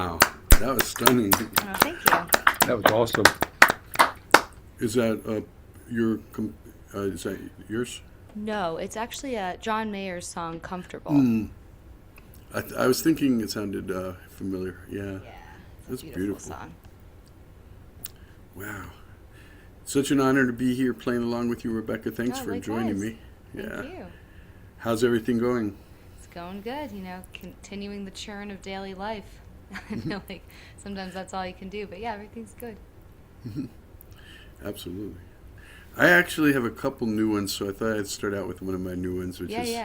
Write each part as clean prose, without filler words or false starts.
Wow, that was stunning. Oh, thank you. That was awesome. Is that is that yours? No, it's actually John Mayer's song "Comfortable." I was thinking it sounded familiar. Yeah, Yeah, it's that's a beautiful. song. Wow, such an honor to be here playing along with you, Rebecca. Thanks for joining me. Thank you. How's everything going? It's going good, continuing the churn of daily life. I feel like sometimes that's all you can do, but yeah, everything's good. Absolutely. I actually have a couple new ones, so I thought I'd start out with one of my new ones, which is,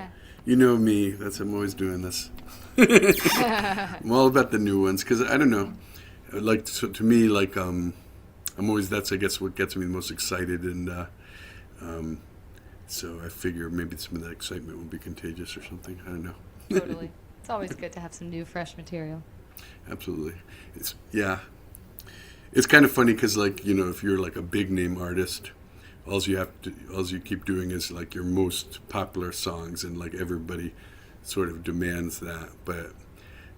you know me, I'm always doing this. I'm all about the new ones, because I don't know, like, to me, like, I'm always, that's, I guess, what gets me the most excited, and so I figure maybe some of that excitement will be contagious or something, I don't know. Totally. It's always good to have some new, fresh material. Absolutely. It's kind of funny because, like, if you're like a big name artist, all you keep doing is like your most popular songs, and like everybody sort of demands that. But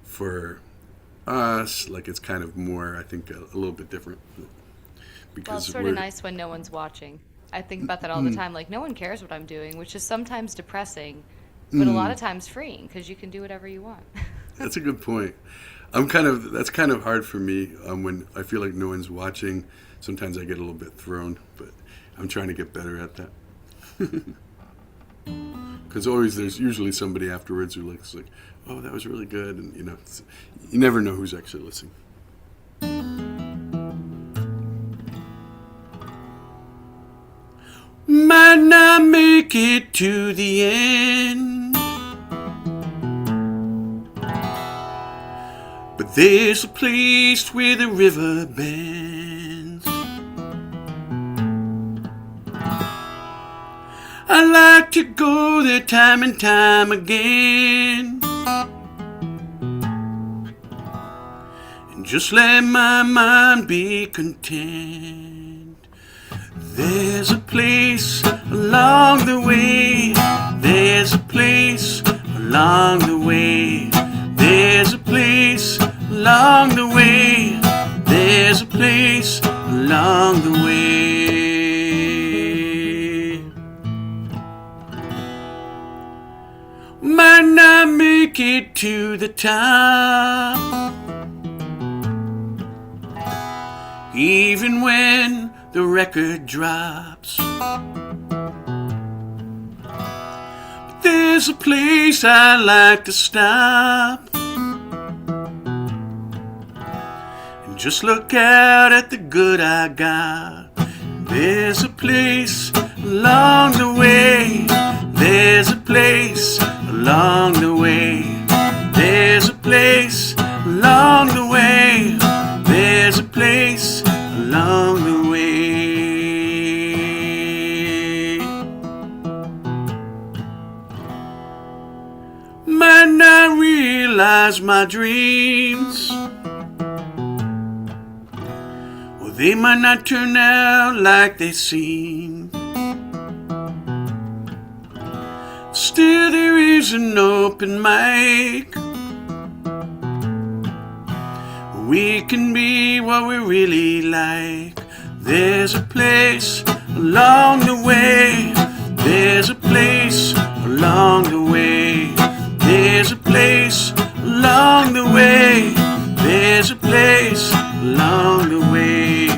for us, like, it's kind of more, I think, a little bit different. Because well, it's sort of nice when no one's watching. I think about that all the time. Like, no one cares what I'm doing, which is sometimes depressing, but a lot of times freeing because you can do whatever you want. That's a good point. That's kind of hard for me when I feel like no one's watching. Sometimes I get a little bit thrown, but I'm trying to get better at that. Because there's usually somebody afterwards who looks like, oh, that was really good, and you never know who's actually listening. Might not make it to the end, but there's a place where the river bends. I like to go there time and time again, and just let my mind be content. There's a place along the way, there's a place along the way, there's a place along the way, there's a place along the way. Might not make it to the top, even when the record drops. But there's a place I like to stop and just look out at the good I got. There's a place along the way, there's a place along the way, there's a place along the way, there's a place along the way. Might not realize my dreams, or they might not turn out like they seem. Still there is an open mic, we can be what we really like. There's a place along the way, there's a place along the way, there's a place along the way, there's a place along the way.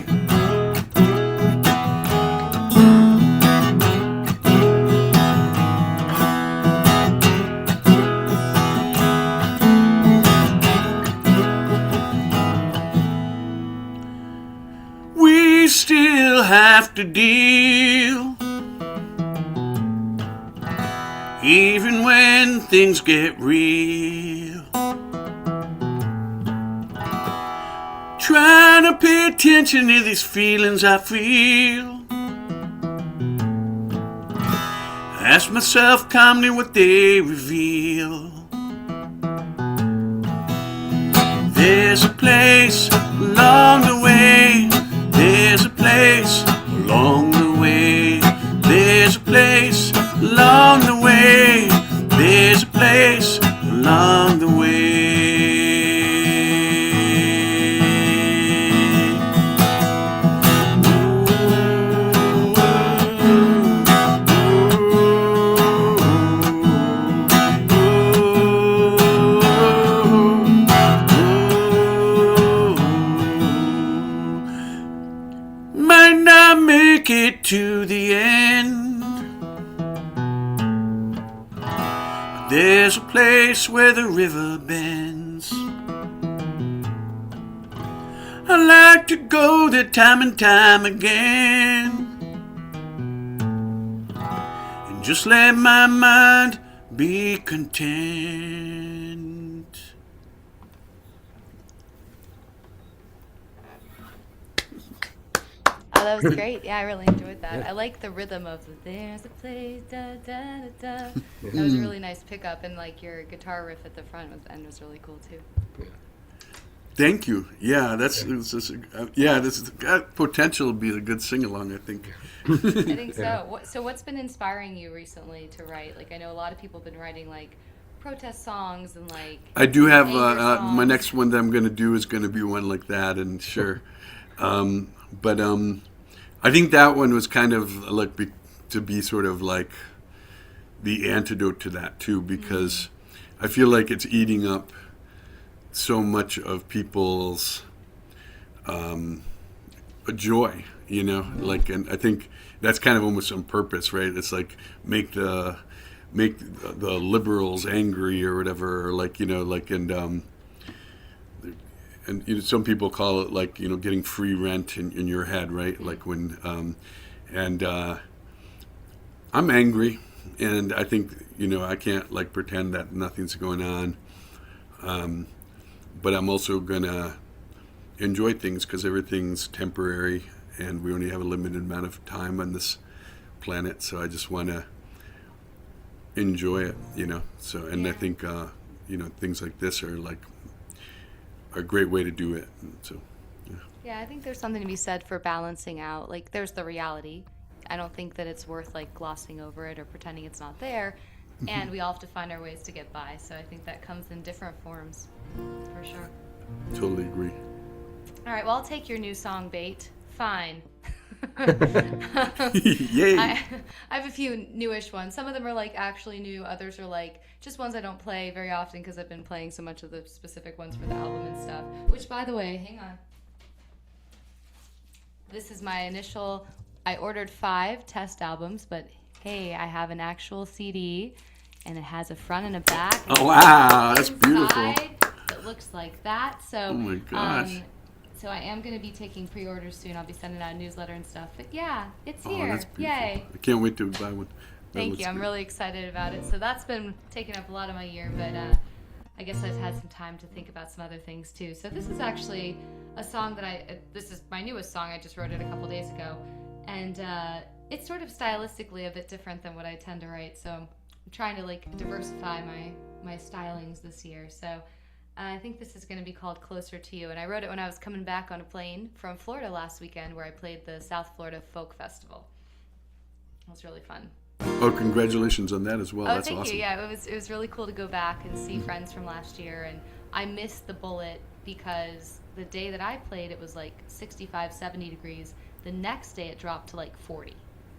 We still have to deal, even when things get real. Trying to pay attention to these feelings I feel. Ask myself calmly what they reveal. There's a place along the way, there's a place along the way, there's a place along the way, there's a place along the way. There's a place where the river bends. I like to go there time and time again, and just let my mind be content. Oh, that was great. Yeah, I really enjoyed that. I like the rhythm of the "There's a place, da da da da." That was a really nice pickup, and like your guitar riff at the front was really cool too. Thank you. Yeah, this has got potential to be a good sing-along, I think. I think so. So what's been inspiring you recently to write? Like, I know a lot of people have been writing like protest songs and like. I do have anger my songs. next one that I'm going to do is going to be one like that, and sure. But I think that one was kind of like to be sort of like the antidote to that too, because I feel like it's eating up so much of people's joy, you know, like, and I think that's kind of almost on purpose, right? It's like make the liberals angry or whatever, or like, you know, like, and you know, some people call it like, you know, getting free rent in your head, right? Like when I'm angry, and I think, you know, I can't like pretend that nothing's going on. But I'm also gonna enjoy things because everything's temporary, and we only have a limited amount of time on this planet. So I just want to enjoy it, you know. So, and I think you know, things like this are like a great way to do it. So, yeah. Yeah, I think there's something to be said for balancing out. Like, there's the reality. I don't think that it's worth like glossing over it or pretending it's not there. And we all have to find our ways to get by. So I think that comes in different forms, for sure. Totally agree. All right, well, I'll take your new song bait. Fine. Yay! I have a few newish ones. Some of them are like actually new. Others are like just ones I don't play very often because I've been playing so much of the specific ones for the album and stuff. Which, by the way, hang on. This is my initial. I ordered 5 test albums, but hey, I have an actual CD, and it has a front and a back. And Oh wow, that's beautiful. it looks like that. So, Oh my gosh. So I am going to be taking pre-orders soon. I'll be sending out a newsletter and stuff. But yeah, it's Oh, here. that's beautiful. Yay. I can't wait to buy one. That Thank looks you. I'm good. really excited about it. So that's been taking up a lot of my year, but I guess I've had some time to think about some other things too. So this is actually a song that this is my newest song. I just wrote it a couple days ago. And it's sort of stylistically a bit different than what I tend to write. So I'm trying to like diversify my stylings this year. So I think this is going to be called Closer to You. And I wrote it when I was coming back on a plane from Florida last weekend, where I played the South Florida Folk Festival. It was really fun. Oh, congratulations on that as well. That's thank awesome. you. Yeah, it was really cool to go back and see friends from last year. And I missed the bullet because the day that I played, it was like 65, 70 degrees. The next day, it dropped to like 40.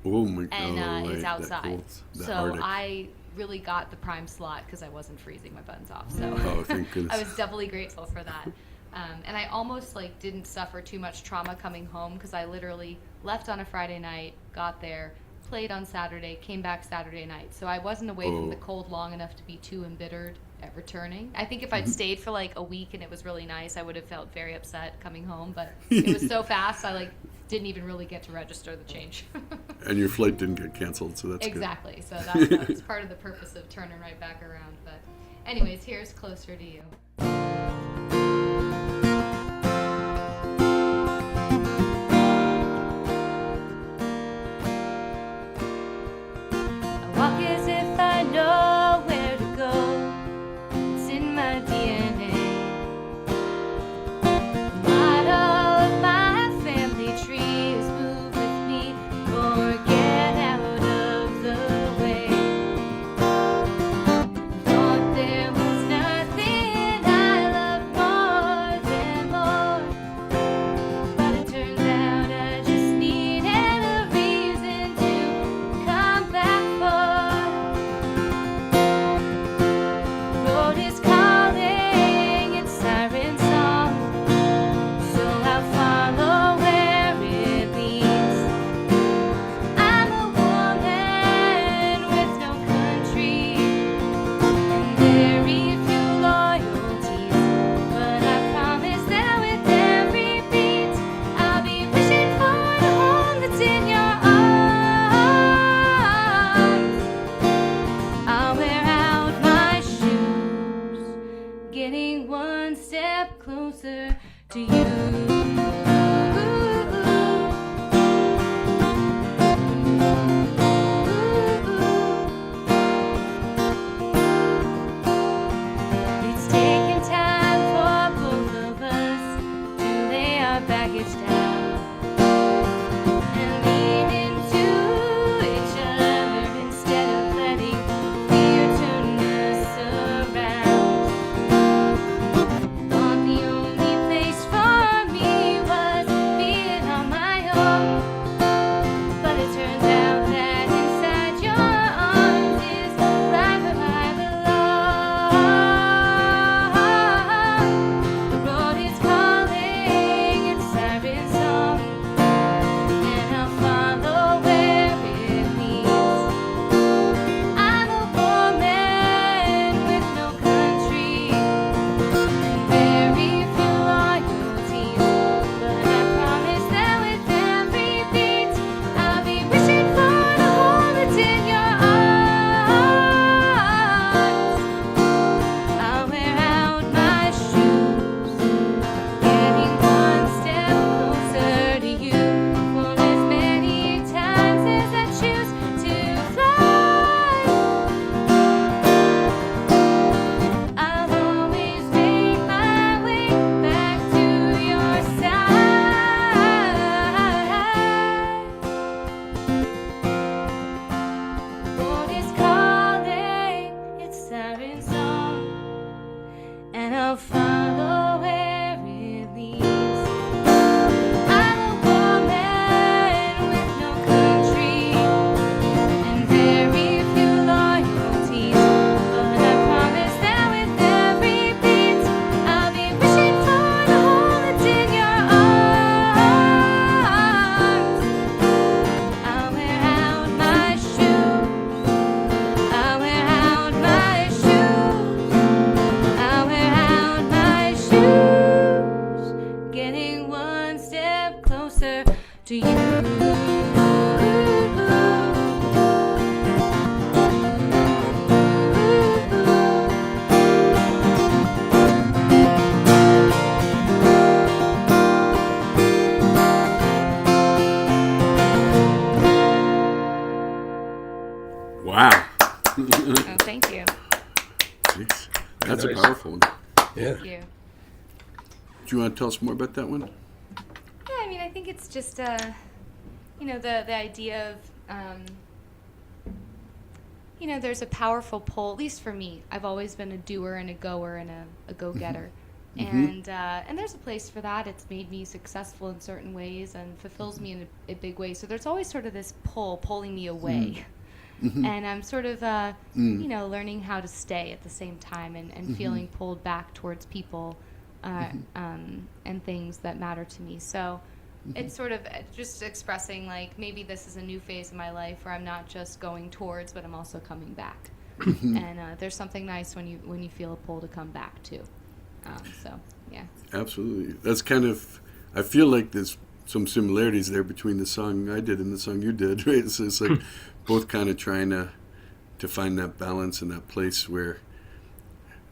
Oh my god. And it's that outside. cool. That So Arctic. I really got the prime slot because I wasn't freezing my buttons off. So Oh, thank goodness. I was doubly grateful for that. And I almost like didn't suffer too much trauma coming home because I literally left on a Friday night, got there, played on Saturday, came back Saturday night. So I wasn't away from the cold long enough to be too embittered at returning. I think if I'd stayed for like a week and it was really nice, I would have felt very upset coming home. But it was so fast, I like didn't even really get to register the change. And your flight didn't get canceled, so that's Exactly. So that was part of the purpose of turning right back around. But anyways, here's Closer to You. I walk as if I know where to go. It's in my DNA. Not all of my family trees move with me or get out of the way. Thought there was nothing I to you. It's taken time for both of us to lay our baggage down and lean into each other instead of letting fear turn us around. Thought the only place for me was being on my own, but it turns out that inside your arms is right where I belong. The road is calling its siren song, and I'll follow where it leads. I'm a woman with no country and very few loyalties, but I promise that with every beat I'll be wishing for to hold it in your arms. I'll wear out my shoes, getting one step closer to you for as many times as I choose to fly. I'll always make my way back to your side. Lord is calling its siren song, and I'll follow where it leads. I'm a woman with no country and very few loyalties, but I promise that with every beat I'll be wishing for to hold it in your arms. I'll wear out my shoes. I'll wear out my shoes. I'll wear out my shoes, getting one step closer to you. Wow. Oh, thank you. Jeez. That's a Nice. powerful one. Yeah. Thank you. Do you want to tell us more about that one? Yeah, I mean, I think it's just, the idea of, there's a powerful pull, at least for me. I've always been a doer and a goer and a go-getter. And there's a place for that. It's made me successful in certain ways and fulfills me in a big way. So there's always sort of this pull pulling me away. And I'm sort of, learning how to stay at the same time and feeling pulled back towards people and things that matter to me. So it's sort of just expressing, like, maybe this is a new phase of my life where I'm not just going towards, but I'm also coming back. And there's something nice when you feel a pull to come back too. So yeah. Absolutely. That's kind of, I feel like there's some similarities there between the song I did and the song you did, right? So it's like both kind of trying to find that balance and that place where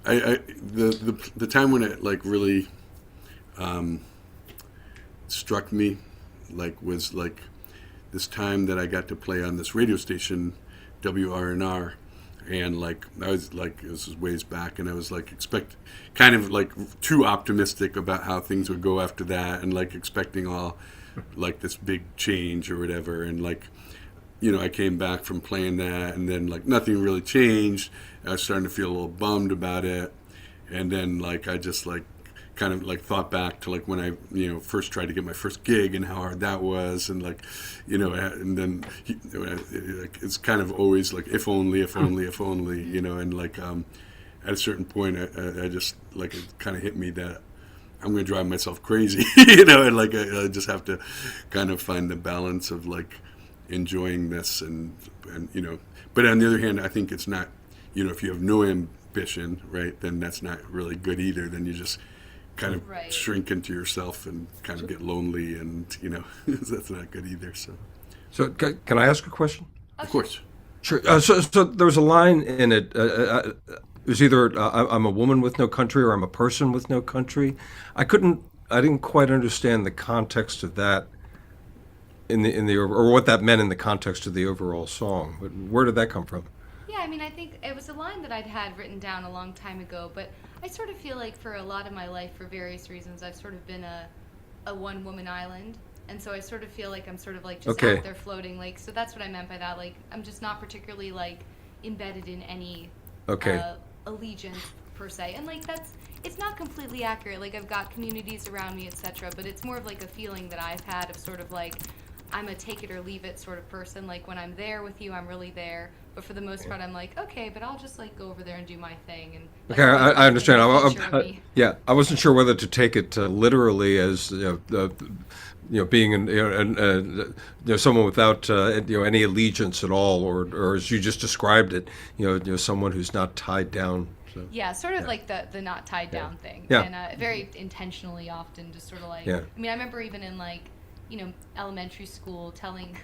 the time when it like really struck me like was like this time that I got to play on this radio station WRNR, and like I was like, this was ways back, and I was like kind of like too optimistic about how things would go after that, and like expecting all like this big change or whatever, and like, you know, I came back from playing that, and then like nothing really changed. I was starting to feel a little bummed about it, and then like I just like kind of like thought back to like when I, you know, first tried to get my first gig and how hard that was, and like, you know, and then it's kind of always like if only, you know, and like at a certain point I just like it kind of hit me that I'm going to drive myself crazy, you know, and like I just have to kind of find the balance of like enjoying this and you know, but on the other hand, I think it's not, you know, if you have no ambition, right, then that's not really good either. Then you just kind of shrink into yourself and kind of get lonely, and you know, that's not good either. So Can I ask a question? of course. Sure. So there was a line in it. It was either I'm a woman with no country or I'm a person with no country. I couldn't didn't quite understand the context of that or what that meant in the context of the overall song. But where did that come from? Yeah, I mean, I think it was a line that I'd had written down a long time ago, but I sort of feel like for a lot of my life, for various reasons, I've sort of been a one-woman island. And so I sort of feel like I'm sort of like just Okay. out there floating. Like, so that's what I meant by that. Like, I'm just not particularly like embedded in any Okay. allegiance per se. And like, it's not completely accurate. Like, I've got communities around me, etc. But it's more of like a feeling that I've had of sort of like, I'm a take it or leave it sort of person. Like, when I'm there with you, I'm really there. But for the most part, I'm like, okay, but I'll just like go over there and do my thing. And like, Okay, I understand. Yeah. I wasn't sure whether to take it literally as being someone without any allegiance at all, or as you just described it, someone who's not tied down. So. Yeah, sort of like the not tied down thing. Yeah. And very intentionally often just sort of like, Yeah. I mean, I remember even in like, elementary school telling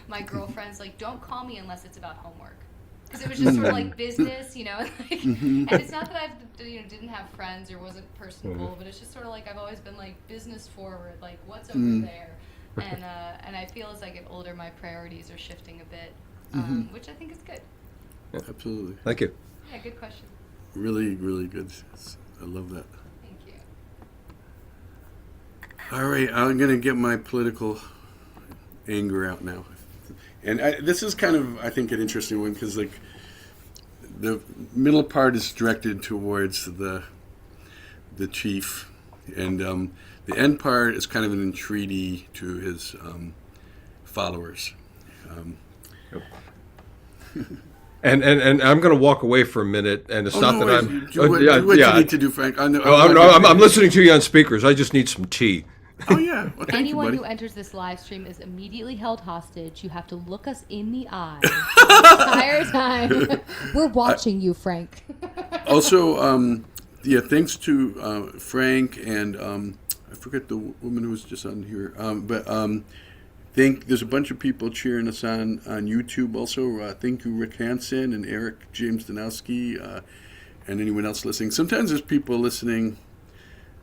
my girlfriends, like, don't call me unless it's about homework. Because it was just sort of like business, like, and it's not that I didn't have friends or wasn't personable, but it's just sort of like I've always been like business forward, like what's over there. And I feel as I get older, my priorities are shifting a bit, which I think is good. Yeah. Absolutely. Thank you. Yeah, good question. Really, really good. I love that. Thank you. All right, I'm going to get my political anger out now. And this is kind of, I think, an interesting one because, like, the middle part is directed towards the chief, and the end part is kind of an entreaty to his followers. And I'm going to walk away for a minute, and it's not that I'm. Do what you need to do, Frank. I'm listening to you on speakers. I just need some tea. Oh yeah. Well, thank Anyone you, who buddy. enters this live stream is immediately held hostage. You have to look us in the eye the entire time. We're watching you, Frank. Also, thanks to Frank and I forget the woman who was just on here, but there's a bunch of people cheering us on YouTube also. Thank you, Rick Hansen and Eric James Danowski, and anyone else listening. Sometimes there's people listening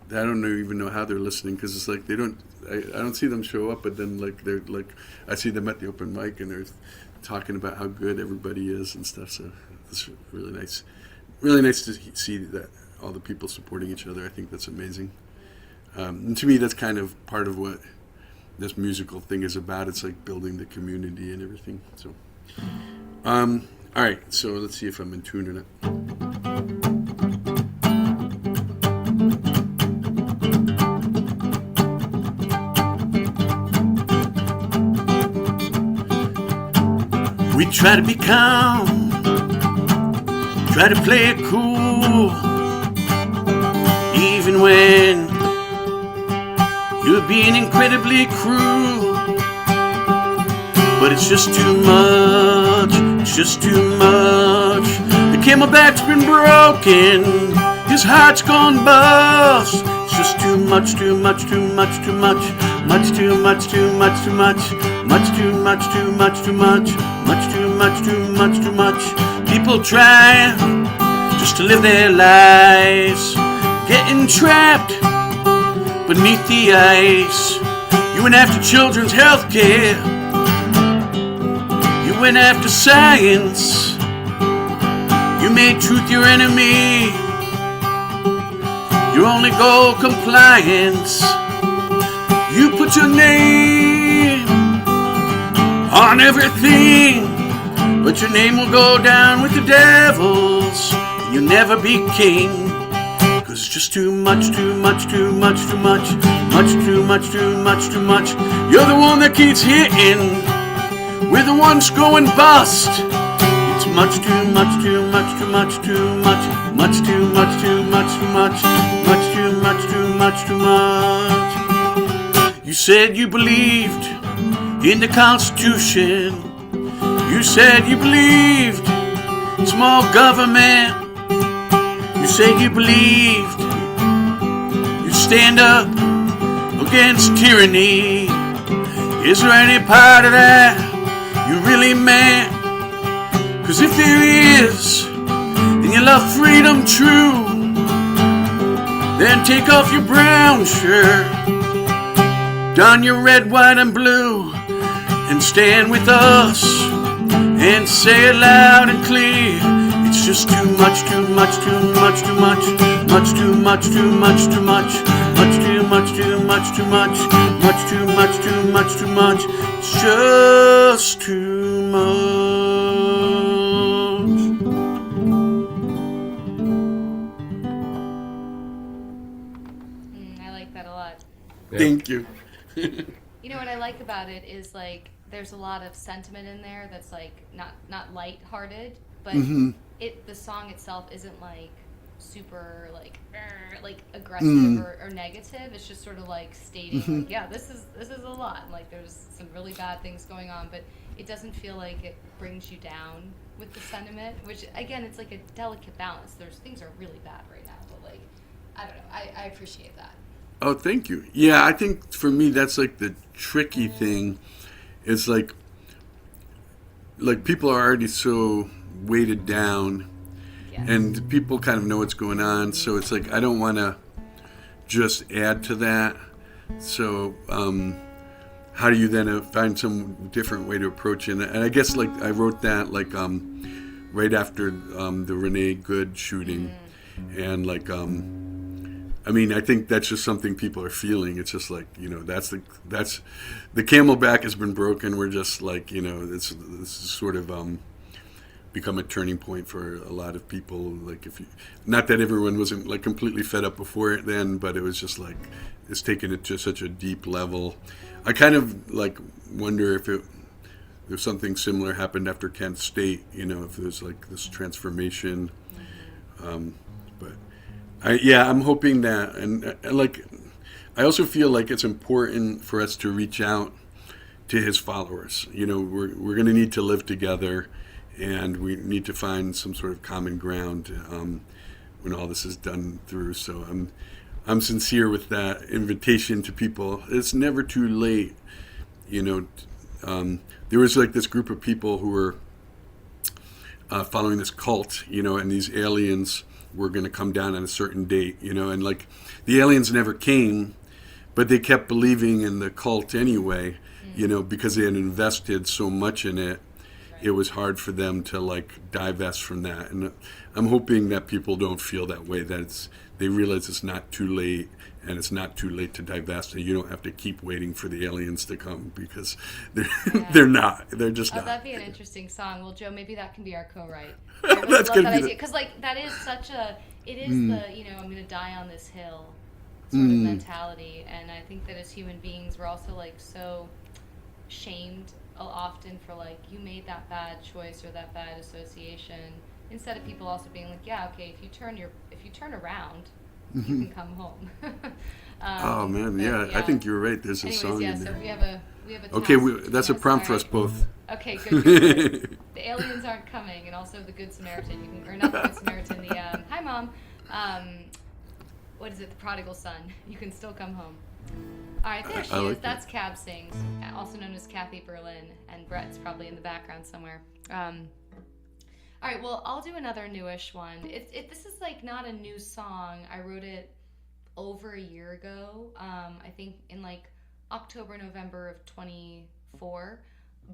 that I don't even know how they're listening because it's like I don't see them show up, but then like they're like I see them at the open mic and they're talking about how good everybody is and stuff. So it's really nice to see that all the people supporting each other. I think that's amazing. And to me, that's kind of part of what this musical thing is about. It's like building the community and everything. So, all right. So let's see if I'm in tune or not. We try to be calm, try to play it cool, even when you're being incredibly cruel. But it's just too much, it's just too much. The camelback's been broken, his heart's gone bust. It's just too much, too much, too much, too much. Much too much, too much, too much. Much too much, too much, too much. Much too much, too much, too much. People try just to live their lives, getting trapped beneath the ice. You went after children's health care, you went after science, you made truth your enemy, your only goal compliance. You put your name on everything, but your name will go down with the devils, and you'll never be king. Cause it's just too much, too much, too much, too much. Much too much, too much, too much. You're the one that keeps hitting, we're the ones going bust. It's much too much, too much, too much, too much. Much too much, too much, too much. Much too much, too much, too much. You said you believed in the Constitution. You said you believed in small government. You said you believed you'd stand up against tyranny. Is there any part of that you really meant? Cause if there is, then you love freedom true. Then take off your brown shirt, don your red, white, and blue, and stand with us and say it loud and clear. It's just too much, too much, too much, too much, much too much, too much, too much, much too much, too much, too much, much too much, too much, too much. It's just too much. I like that a lot. Yeah. Thank you. You know what I like about it is like there's a lot of sentiment in there that's like not lighthearted, but the song itself isn't like super like aggressive or negative. It's just sort of like stating like, yeah, this is a lot. Like there's some really bad things going on, but it doesn't feel like it brings you down with the sentiment, which again, it's like a delicate balance. There's things are really bad right now, but like I don't know. I appreciate that. Oh, thank you. Yeah, I think for me that's like the tricky thing. It's like people are already so weighted down, Yes. and people kind of know what's going on. So it's like I don't want to just add to that. So how do you then find some different way to approach it? And I guess like I wrote that like right after the Renee Good shooting, and like I mean, I think that's just something people are feeling. It's just like, you know, that's the camelback has been broken. We're just like, you know, this is sort of become a turning point for a lot of people. Like not that everyone wasn't like completely fed up before it then, but it was just like, it's taken it to such a deep level. I kind of like wonder if something similar happened after Kent State, you know, if there's like this transformation. But I'm hoping that, and like, I also feel like it's important for us to reach out to his followers. You know, we're going to need to live together, and we need to find some sort of common ground when all this is done through. So I'm sincere with that invitation to people. It's never too late. You know, there was like this group of people who were following this cult, you know, and these aliens were going to come down on a certain date, you know, and like the aliens never came, but they kept believing in the cult anyway, you know, because they had invested so much in it. It was hard for them to like divest from that. And I'm hoping that people don't feel that way, that they realize it's not too late, and it's not too late to divest, and you don't have to keep waiting for the aliens to come, because they're not. They're just not. That'd be an interesting song. Well, Joe, maybe that can be our co-write. That's gonna be because like that is such a, it is the, you know, I'm gonna die on this hill sort of mentality, and I think that as human beings we're also like so shamed often for like, you made that bad choice or that bad association, instead of people also being like, yeah, okay, if you turn around, you can come home. Oh man, yeah, I think you're right. There's a song in there. So we have a Okay, task. that's a Yes, prompt for all us right. both. Okay, good. The aliens aren't coming, and also the Good Samaritan. You can, or not the Good Samaritan. The hi, mom. What is it? The prodigal son. You can still come home. All right, there she I is. like That's Cab Sings, also known as Kathy Berlin, and Brett's probably in the background somewhere. All right, well, I'll do another newish one. This is like not a new song. I wrote it over a year ago. I think in like October, November of 24.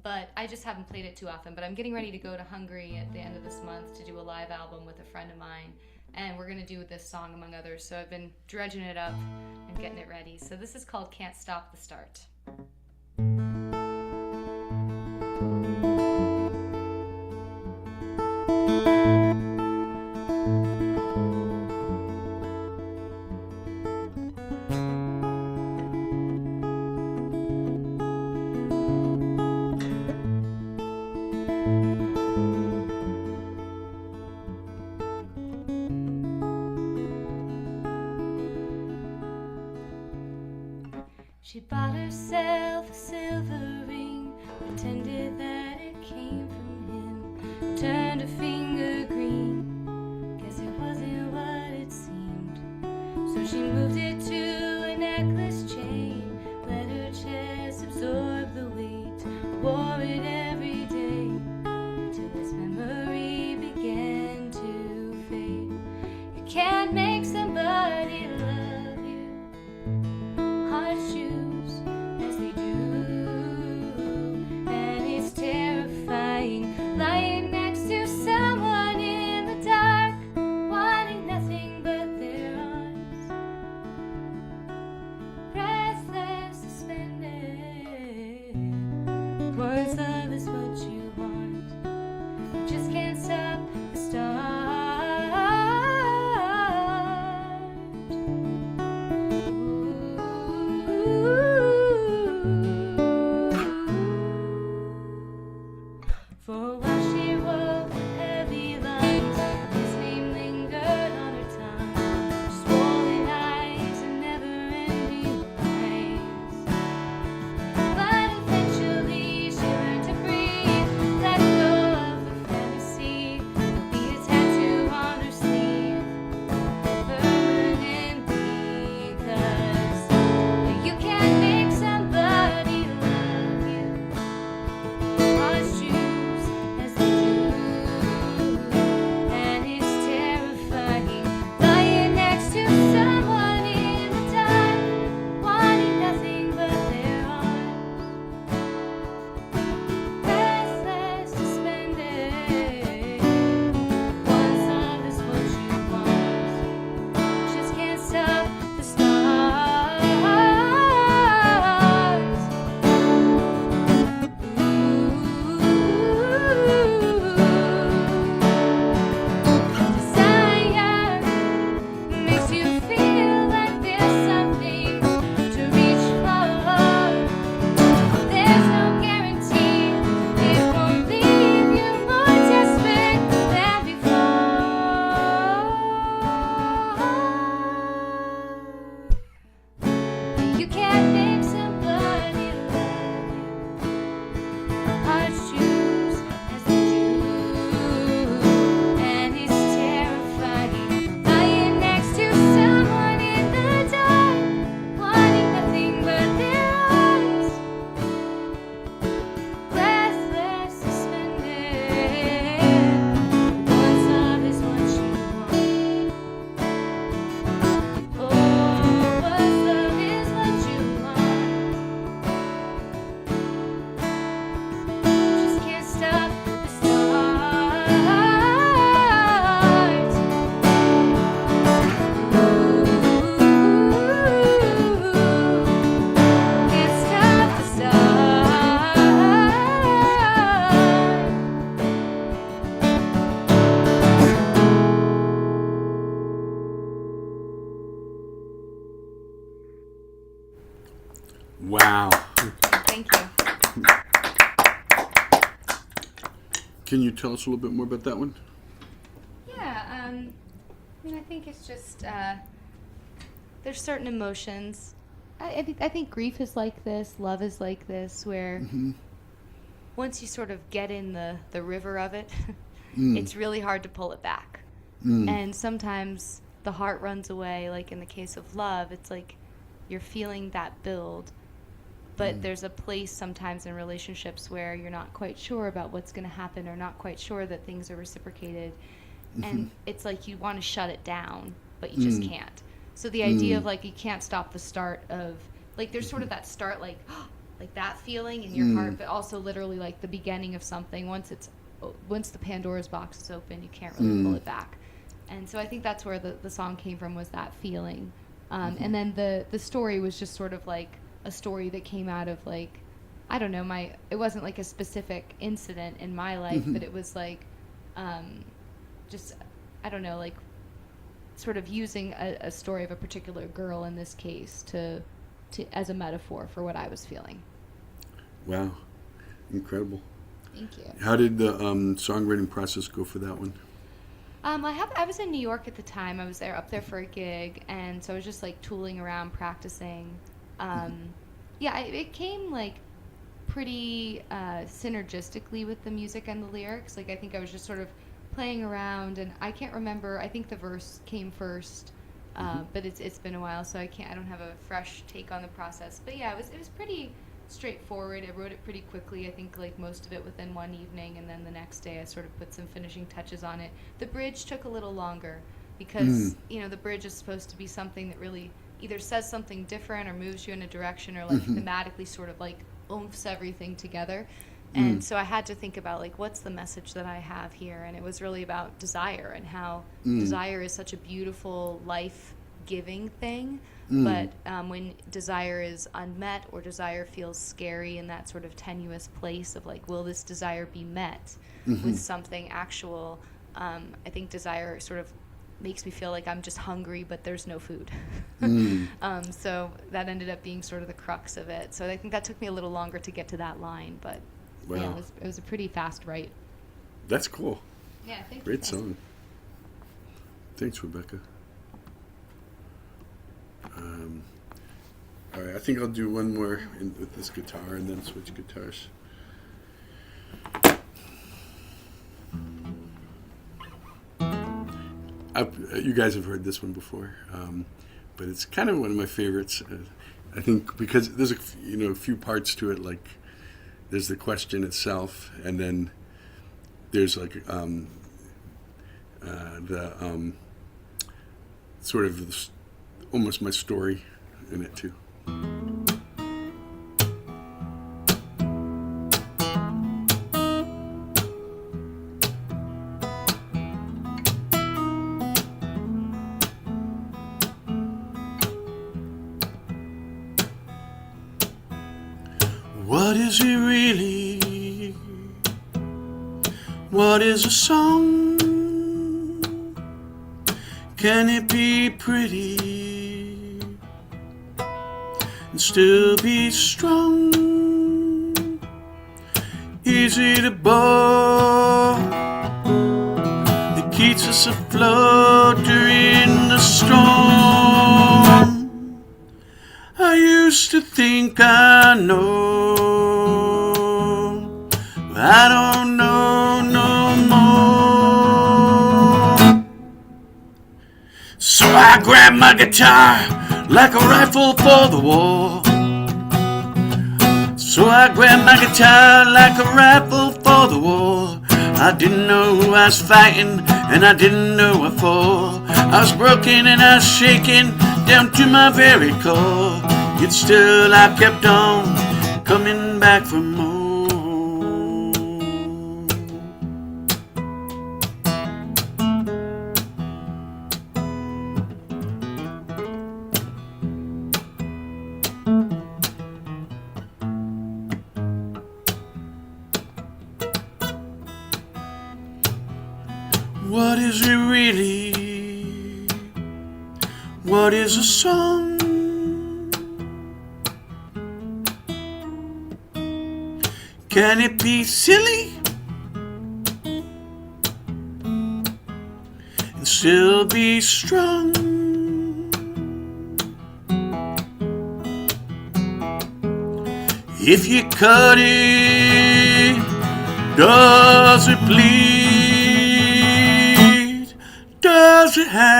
But I just haven't played it too often. But I'm getting ready to go to Hungary at the end of this month to do a live album with a friend of mine. And we're going to do this song, among others. So I've been dredging it up and getting it ready. So this is called Can't Stop the Start. She bought herself a silver ring, pretended that it came from him, turned her finger green, guess it wasn't what it seemed. So she moved it to a necklace chain, let her chest absorb the weight, wore it every day, till his memory began to fade. You can't make somebody love is what you want. You just can't stop the start. For a while she wore heavy lines, his name lingered on her tongue. Swollen eyes and never-ending lines. But eventually she learned to breathe, let go of the fantasy. There'll be a tattoo on her sleeve, permanently, 'cause you can't make somebody love you. Hearts choose as they do, and it's terrifying. Lying next to someone in the dark, wanting nothing but their arms. Restless, suspended. Once love is what you want, just can't stop the stars. Desire makes you feel like there's something to reach for. There's no guarantee it won't leave you more desperate than before. You can't make somebody love you. Hearts choose as they do, and it's terrifying. Lying next to someone in the dark, wanting nothing but their arms. Breathless, suspended. Once love is what you want. Oh, once love is what you want. Just can't stop the stars. Can't stop the Wow. Thank you. Can you tell us a little bit more about that one? Yeah, I mean, I think it's just there's certain emotions. I think grief is like this, love is like this, where once you sort of get in the river of it, it's really hard to pull it back. And sometimes the heart runs away. Like in the case of love, it's like you're feeling that build, but there's a place sometimes in relationships where you're not quite sure about what's going to happen, or not quite sure that things are reciprocated. And it's like you want to shut it down, but you just can't. So the idea of like you can't stop the start of, like, there's sort of that start, like like that feeling in your heart, but also literally like the beginning of something. Once the Pandora's box is open, you can't really pull it back. And so I think that's where the song came from, was that feeling. And then the story was just sort of like a story that came out of, like, I don't know, it wasn't like a specific incident in my life, but it was like just, I don't know, like sort of using a story of a particular girl in this case to as a metaphor for what I was feeling. Wow. Incredible. Thank you. How did the songwriting process go for that one? I was in New York at the time. I was up there for a gig, and so I was just like tooling around, practicing. It came like pretty synergistically with the music and the lyrics. Like I think I was just sort of playing around, and I can't remember. I think the verse came first, but it's been a while, so I don't have a fresh take on the process. But yeah, it was pretty straightforward. I wrote it pretty quickly. I think like most of it within one evening, and then the next day I sort of put some finishing touches on it. The bridge took a little longer because the bridge is supposed to be something that really either says something different or moves you in a direction, or like thematically sort of like oomphs everything together. And so I had to think about like, what's the message that I have here? And it was really about desire, and how desire is such a beautiful life-giving thing. But when desire is unmet or desire feels scary in that sort of tenuous place of like, will this desire be met with something actual? I think desire sort of makes me feel like I'm just hungry, but there's no food. So that ended up being sort of the crux of it. So I think that took me a little longer to get to that line, but yeah, it was a pretty fast write. That's cool. Yeah, thank you. Great song. Thanks, Rebecca. All right, I think I'll do one more with this guitar and then switch guitars. You guys have heard this one before, but it's kind of one of my favorites. I think because there's a few parts to it. Like there's the question itself, and then there's like the sort of almost my story in it too. What is it really? What is a song? Can it be pretty and still be strong? Is it a boat that keeps us afloat during the storm? I used to think I know, but I don't know no more. So I grabbed my guitar like a rifle for the war. So I grabbed my guitar like a rifle for the war. I didn't know who I was fighting, and I didn't know what for. I was broken and I was shaking down to my very core. Yet still I kept on coming back for more. What is it really? What is a song? Can it be silly and still be strong? If you cut it, does it bleed? Does it have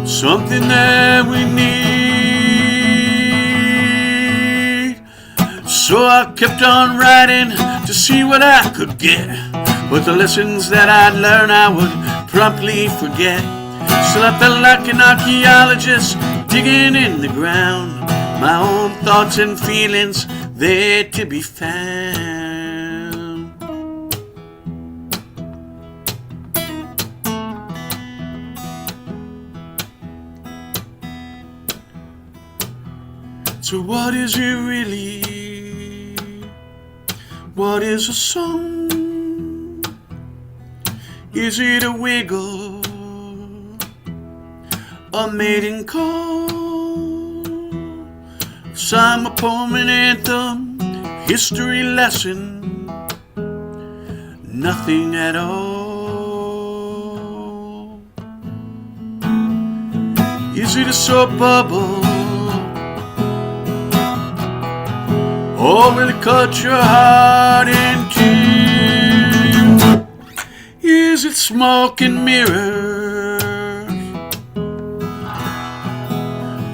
something that we need? So I kept on writing to see what I could get, but the lessons that I'd learned I would promptly forget. Still I felt like an archaeologist digging in the ground, my own thoughts and feelings there to be found. So what is it really? What is a song? Is it a wiggle? A maiden call? Some a poem, an anthem, history lesson? Nothing at all. Is it a soap bubble? Or will it cut your heart in two? Is it smoke and mirrors?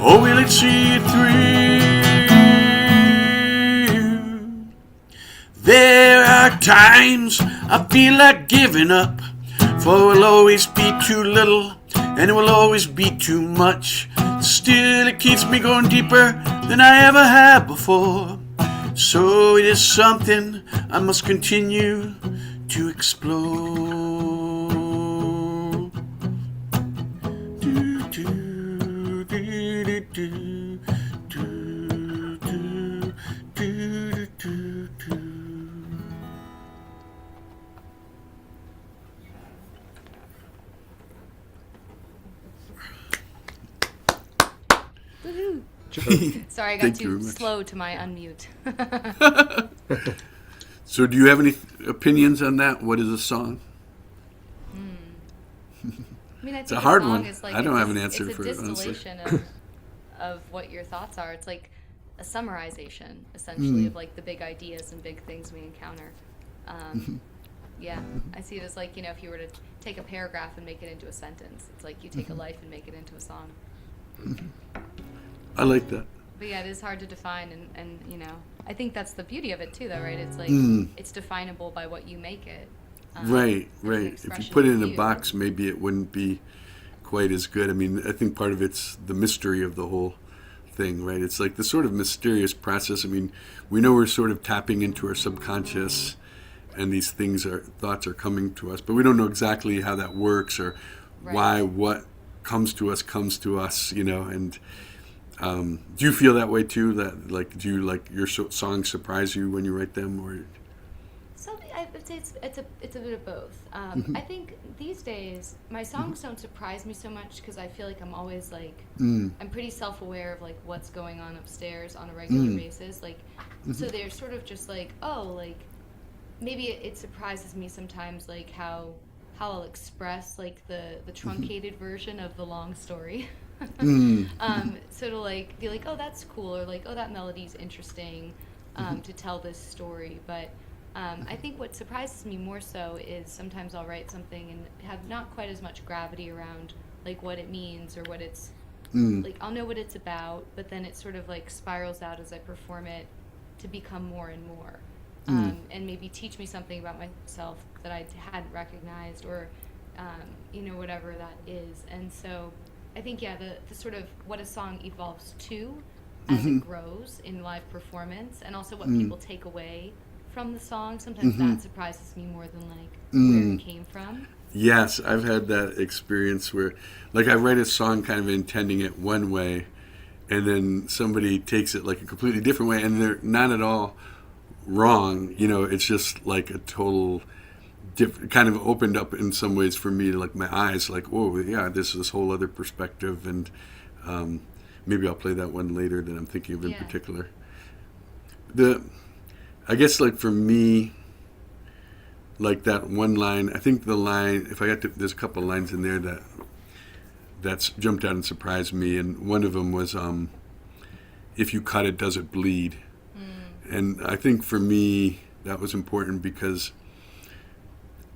Or will it see it through? There are times I feel like giving up, for it will always be too little and it will always be too much. Still it keeps me going deeper than I ever have before. So it is something I must continue to explore. do, do, do, do, do, do. Sorry, I got Thank you too very much. slow to my unmute. So, do you have any opinions on that? What is a song? I mean, I It's think a hard song one. is like I don't have an it's answer a for it, honestly. distillation of what your thoughts are. It's like a summarization, essentially, of like the big ideas and big things we encounter. Yeah, I see it as like, if you were to take a paragraph and make it into a sentence, it's like you take a life and make it into a song. I like that. But yeah, it is hard to define, and I think that's the beauty of it too, though, right? It's like it's definable by what you make it. Right, and an right. If you expression put it of in a you. box, maybe it wouldn't be quite as good. I mean, I think part of it's the mystery of the whole thing, right? It's like the sort of mysterious process. I mean, we know we're sort of tapping into our subconscious, and these thoughts are coming to us, but we don't know exactly how that works or Right. why what comes to us, and do you feel that way too? That like, do you like your songs surprise you when you write them, or? So I would say it's a bit of both. I think these days my songs don't surprise me so much because I feel like I'm always like I'm pretty self-aware of like what's going on upstairs on a regular basis. Like so they're sort of just like, oh, like maybe it surprises me sometimes like how I'll express like the truncated version of the long story. So to like be like, oh, that's cool, or like, oh, that melody's interesting to tell this story. But I think what surprises me more so is sometimes I'll write something and have not quite as much gravity around like what it means or what it's like. I'll know what it's about, but then it sort of like spirals out as I perform it to become more and more, and maybe teach me something about myself that I hadn't recognized, or whatever that is. And so I think the sort of what a song evolves to as it grows in live performance, and also what people take away from the song. Sometimes that surprises me more than like where it came from. Yes, I've had that experience where, like, I write a song kind of intending it one way, and then somebody takes it like a completely different way, and they're not at all wrong. It's just like a total kind of opened up in some ways for me, like my eyes, like, whoa, yeah, this is this whole other perspective, and maybe I'll play that one later that I'm thinking of in particular. I guess, like, for me, like that one line, I think the line, there's a couple of lines in there that's jumped out and surprised me, and one of them was, if you cut it, does it bleed? And I think for me, that was important because,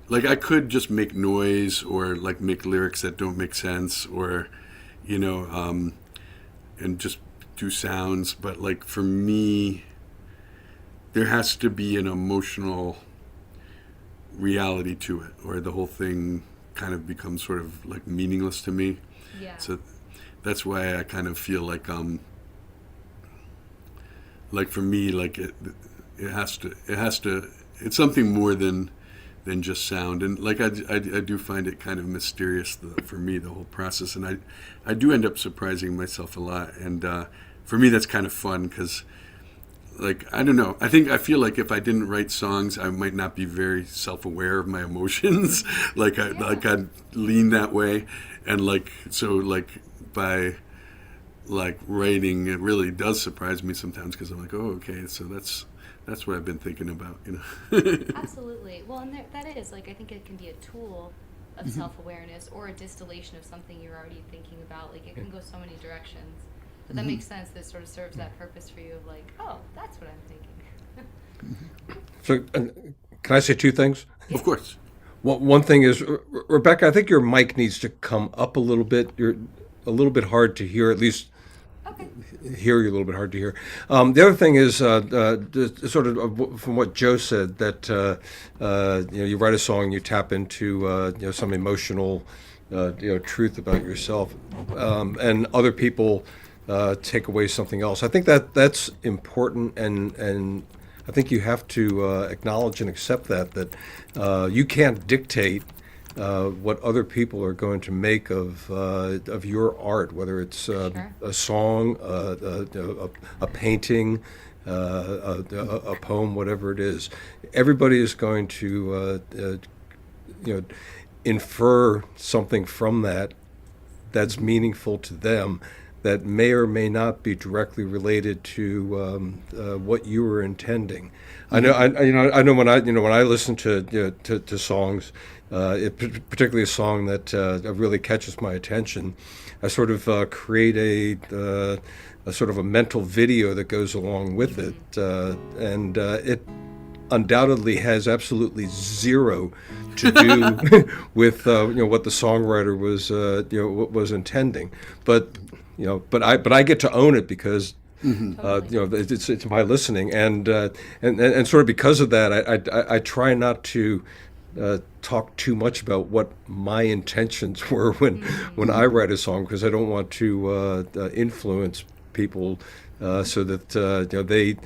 like, I could just make noise or, like, make lyrics that don't make sense or, and just do sounds, but, like, for me, there has to be an emotional reality to it, or the whole thing kind of becomes sort of like meaningless to me. Yeah. So that's why I kind of feel like for me, like it has to it's something more than just sound. And like I do find it kind of mysterious for me, the whole process, and I do end up surprising myself a lot, and for me that's kind of fun because, like, I don't know. I feel like if I didn't write songs, I might not be very self-aware of my emotions. Like I'd lean that way, and by like writing, it really does surprise me sometimes because I'm like, oh, okay, so that's what I've been thinking about, Absolutely. Well, and that is like, I think it can be a tool of self-awareness or a distillation of something you're already thinking about. Like it can go so many directions. But that makes sense. This sort of serves that purpose for you of like, oh, that's what I'm thinking. So, can I say two things? Of course. One thing is, Rebecca, I think your mic needs to come up a little bit. You're a little bit hard to hear, at least Okay. hear you a little bit hard to hear. The other thing is, sort of from what Joe said, that you write a song, you tap into some emotional truth about yourself, and other people take away something else. I think that's important, and I think you have to acknowledge and accept that you can't dictate what other people are going to make of your art, whether it's Sure. a song, a painting, a poem, whatever it is. Everybody is going to infer something from that that's meaningful to them, that may or may not be directly related to what you were intending. I know, I know when I listen to songs, particularly a song that really catches my attention, I sort of create a sort of a mental video that goes along with it, and it undoubtedly has absolutely zero to do with what the songwriter was intending, but I get to own it because it's my listening, and sort of because of that, I try not to talk too much about what my intentions were when I write a song, because I don't want to influence people so that they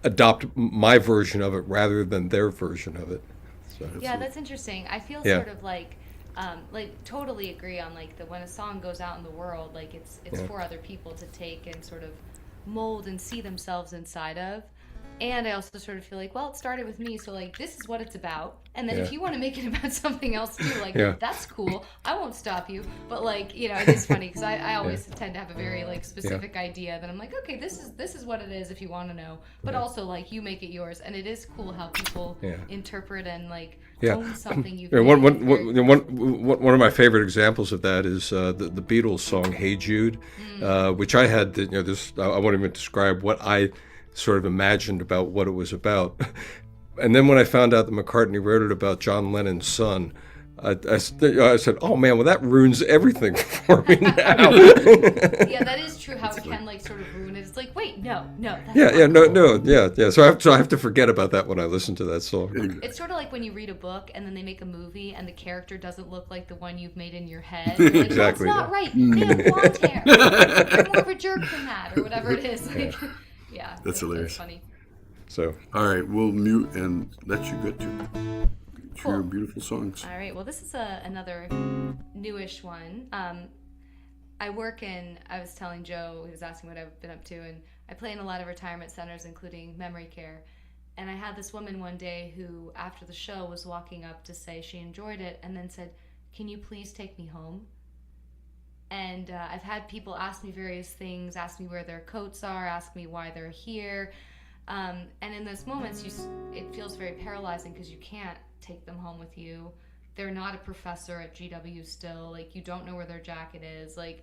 adopt my version of it rather than their version of it. So. Yeah, that's interesting. I feel Yeah. sort of like totally agree on like when a song goes out in the world, like it's for other people to take and sort of mold and see themselves inside of. And I also sort of feel like, well, it started with me, so like this is what it's about. And then if you want to make it about something else too, like that's cool. I won't stop you. But like, it is funny because I always tend to have a very like specific idea that I'm like, okay, this is what it is if you want to know. But also like you make it yours, and it is cool how people interpret and like own something you've made. One of my favorite examples of that is the Beatles song "Hey Jude," which I had. I won't even describe what I sort of imagined about what it was about. And then when I found out that McCartney wrote it about John Lennon's son, I said, "Oh man, well that ruins everything for me now." Yeah, that is true. How it can like sort of ruin it. It's like, wait, no. That's Yeah. So I have to forget about that when I listen to that song. It's sort of like when you read a book and then they make a movie and the character doesn't look like the one you've made in your head. You're like, Exactly. That's not right. They have blonde hair. You're more of a jerk than that, or whatever it is. Like, yeah, That's hilarious. That's funny. So. All right, we'll mute and let you get to your beautiful songs. All right. Well, this is another newish one. I was telling Joe, he was asking what I've been up to, and I play in a lot of retirement centers, including memory care. And I had this woman one day who, after the show, was walking up to say she enjoyed it, and then said, "Can you please take me home?" And I've had people ask me various things, ask me where their coats are, ask me why they're here. And in those moments, it feels very paralyzing because you can't take them home with you. They're not a professor at GW still. Like, you don't know where their jacket is. Like,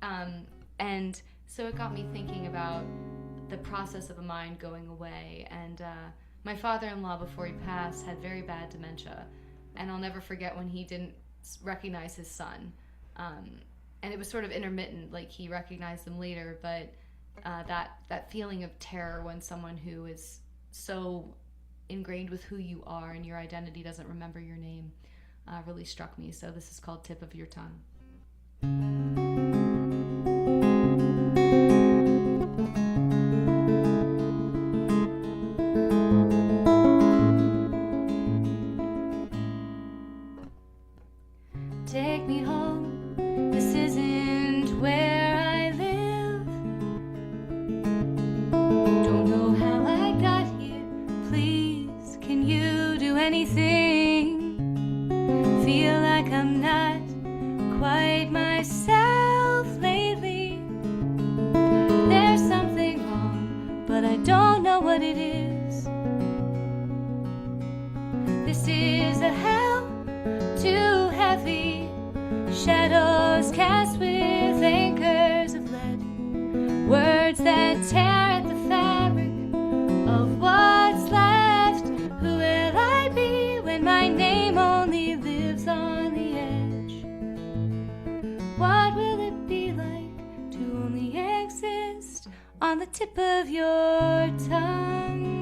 and so it got me thinking about the process of a mind going away. And my father-in-law, before he passed, had very bad dementia. And I'll never forget when he didn't recognize his son. And it was sort of intermittent, like he recognized them later, but that feeling of terror when someone who is so ingrained with who you are and your identity doesn't remember your name really struck me. So this is called Tip of Your Tongue. Take me home, this isn't where I live. Don't know how I got here, please, can you do anything? Feel like I'm not quite myself lately. There's something wrong, but I don't know what it is. This is a hell too heavy. Shadows cast with anchors of lead, words that tear at the fabric of what's left. Who will I be when my name only lives on the edge? What will it be like to only exist on the tip of your tongue?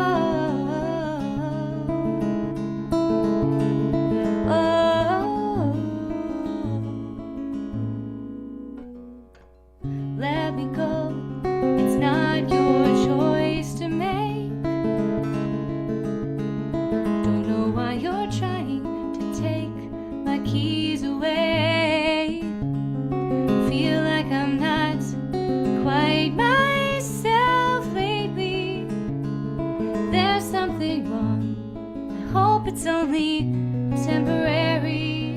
Oh. Let me go, it's not your choice to make. Don't know why you're trying it's only temporary.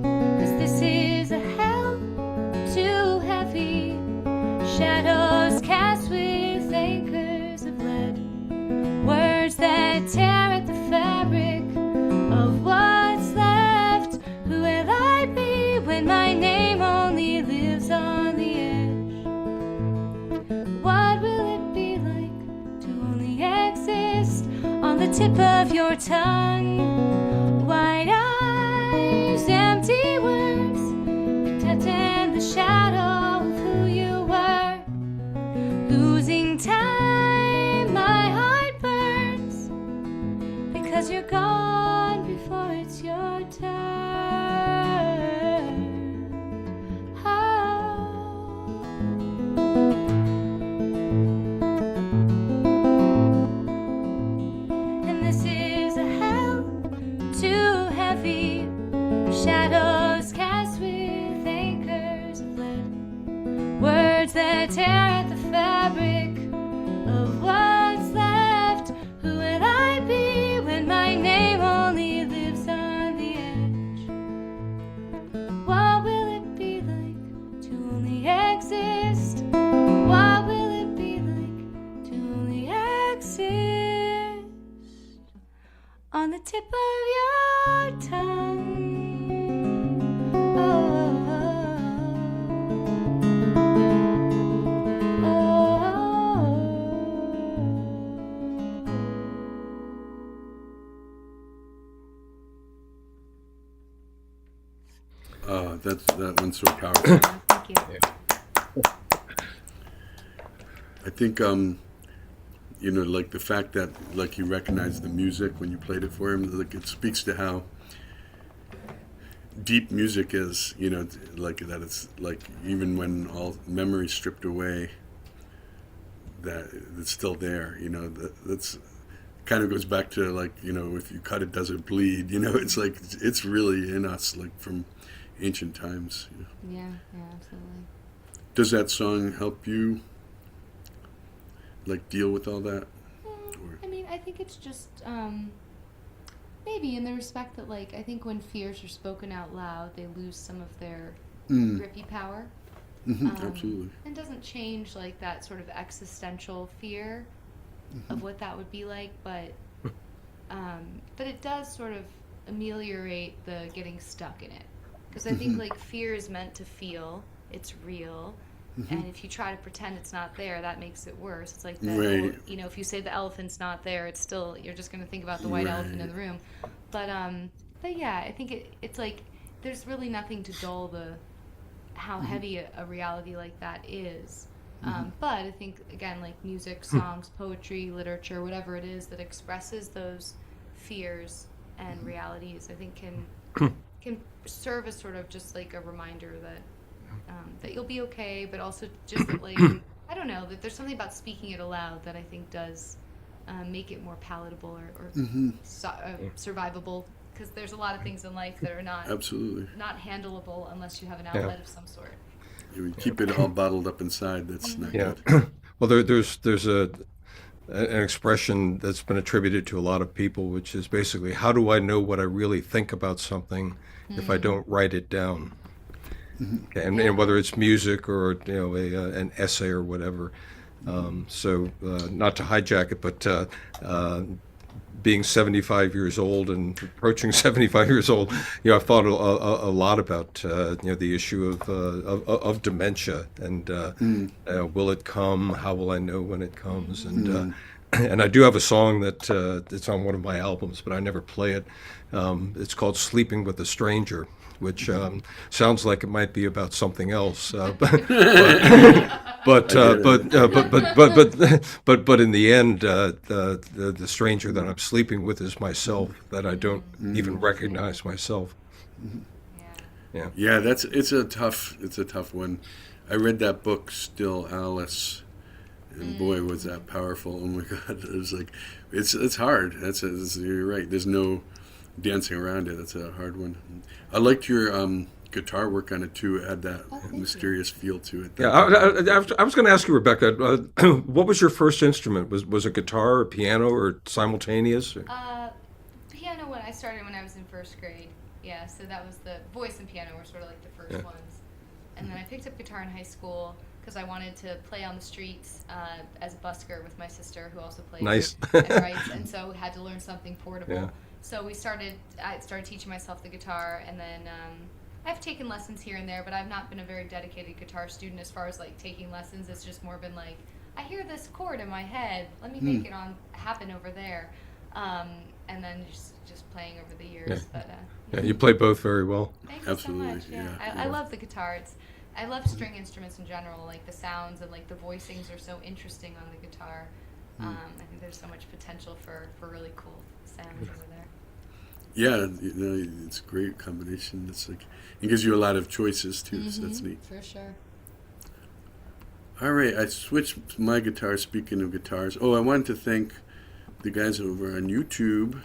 'Cause this is a hell too heavy. Shadows cast with anchors of lead. Words that tear at the fabric of what's left. Who will I be when my name only lives on the edge? What will it be like to only exist on the tip of your tongue? Wide eyes, empty words, content in the shadow of who you were. Losing time, my heart burns, because you're gone before it's your turn. Oh. And this is a hell too heavy. Shadows cast with anchors of lead. Words that tear at the fabric of what's left. Who will I be when my name only lives on the edge? What will it be like to only exist? What will it be like to only exist on the tip of your tongue? Oh, that one's so powerful. thank you. I think like the fact that like you recognized the music when you played it for him, like it speaks to how deep music is, like that it's like even when all memory stripped away, that it's still there, that's kind of goes back to like, if you cut it, does it bleed? It's like, it's really in us, like from ancient times. Yeah, absolutely. Does that song help you like deal with all that? I mean, I think it's just maybe in the respect that, like, I think when fears are spoken out loud, they lose some of their grippy power. Absolutely. And doesn't change like that sort of existential fear of what that would be like, but it does sort of ameliorate the getting stuck in it. Because I think like fear is meant to feel, it's real, and if you try to pretend it's not there, that makes it worse. It's like that, Right. if you say the elephant's not there, it's still, you're just going to think about the white elephant in the room. But yeah, I think it's like there's really nothing to dull how heavy a reality like that is. But I think, again, like music, songs, poetry, literature, whatever it is that expresses those fears and realities, I think can serve as sort of just like a reminder that that you'll be okay, but also just that, like, I don't know, that there's something about speaking it aloud that I think does make it more palatable or survivable, because there's a lot of things in life that are not handleable unless you have an outlet of some sort. You keep it all bottled up inside. That's not good. Well, there's an expression that's been attributed to a lot of people, which is basically, how do I know what I really think about something if I don't write it down? Okay, and whether it's music or an essay or whatever. So not to hijack it, but being 75 years old and approaching 75 years old, I've thought a lot about the issue of dementia and will it come? How will I know when it comes? And I do have a song that it's on one of my albums, but I never play it. It's called "Sleeping with a Stranger," which sounds like it might be about something else, but in the end, the stranger that I'm sleeping with is myself, that I don't even recognize myself. Yeah, it's a tough one. I read that book, Still Alice, and boy, was that powerful. Oh my God, it was like, it's hard. You're right. There's no dancing around it. It's a hard one. I liked your guitar work on it too. It had that mysterious feel to it. Yeah, I was going to ask you, Rebecca, what was your first instrument? Was it guitar or piano or simultaneous? Piano when I started when I was in first grade. Yeah, so that was the voice and piano were sort of like the first ones. And then I picked up guitar in high school because I wanted to play on the streets as a busker with my sister, who also plays Nice. and writes, and so had to learn something portable. Yeah. So I started teaching myself the guitar, and then I've taken lessons here and there, but I've not been a very dedicated guitar student as far as like taking lessons. It's just more been like, I hear this chord in my head, let me make it happen over there, and then just playing over the years. Yeah. But Yeah, you play both very well. thanks Absolutely, so much. Yeah, yeah. I love the guitar. I love string instruments in general. Like the sounds and like the voicings are so interesting on the guitar. I think there's so much potential for really cool sounds over there. Yeah, it's a great combination. It's like it gives you a lot of choices too, so that's neat. For sure. All right, I switched my guitar. Speaking of guitars, I wanted to thank the guys over on YouTube.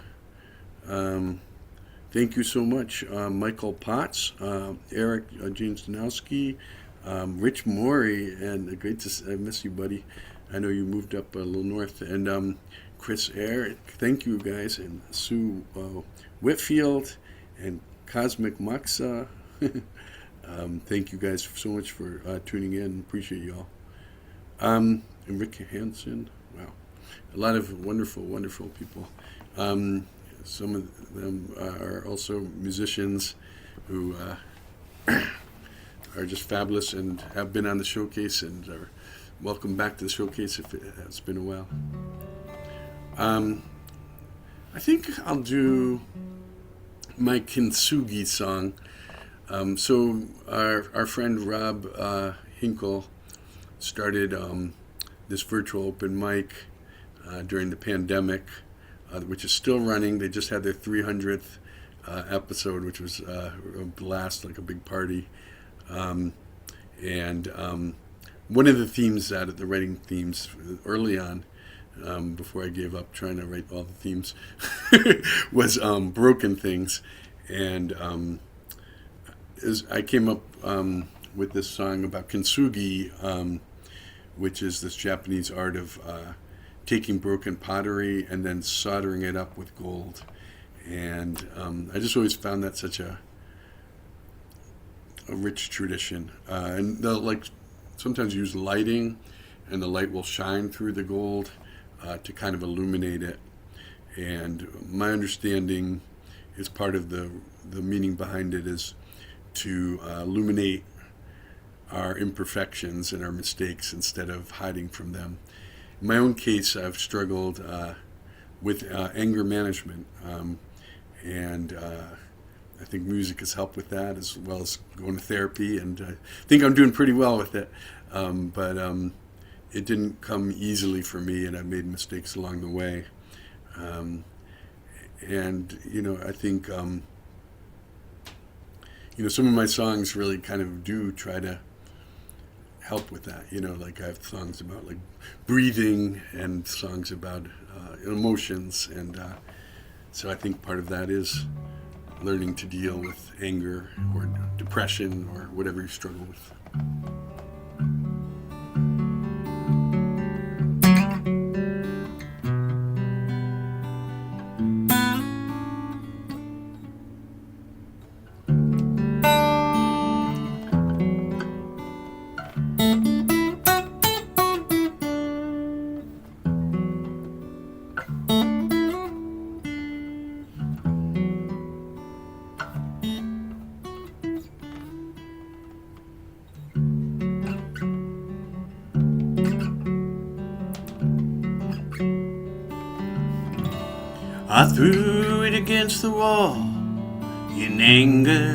Thank you so much, Michael Potts, Eric James Danowski, Rich Morey, and I miss you, buddy. I know you moved up a little north, and Chris Eyre. Thank you, guys, and Sue Whitfield and Cosmic Maxa. Thank you guys so much for tuning in. Appreciate you all. And Rick Hansen. Wow, a lot of wonderful, wonderful people. Some of them are also musicians who are just fabulous and have been on the showcase and are welcome back to the showcase if it has been a while. I think I'll do my Kintsugi song. So our friend Rob Hinkle started this virtual open mic during the pandemic, which is still running. They just had their 300th episode, which was a blast, like a big party. And one of the themes the writing themes early on, before I gave up trying to write all the themes, was broken things. And I came up with this song about kintsugi, which is this Japanese art of taking broken pottery and then soldering it up with gold. And I just always found that such a rich tradition. And they'll like sometimes use lighting, and the light will shine through the gold to kind of illuminate it. And my understanding is part of the meaning behind it is to illuminate our imperfections and our mistakes instead of hiding from them. In my own case, I've struggled with anger management, and I think music has helped with that, as well as going to therapy, and I think I'm doing pretty well with it. But it didn't come easily for me, and I made mistakes along the way. And I think some of my songs really kind of do try to help with that. Like I have songs about like breathing and songs about emotions, and so I think part of that is learning to deal with anger or depression or whatever you struggle with. I threw it against the wall in anger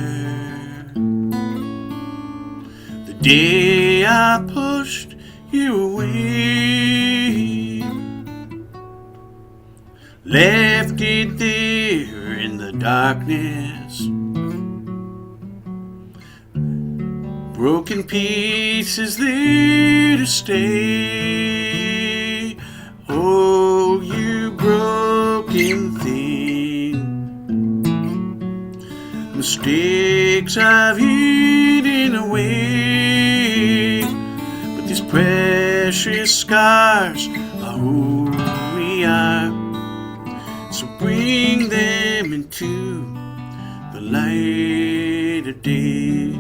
the day I pushed you away, left it there in the darkness, broken pieces there to stay. Oh, you broken thing, mistakes I've hidden away, but these precious scars are who we are, so bring them into the light of day.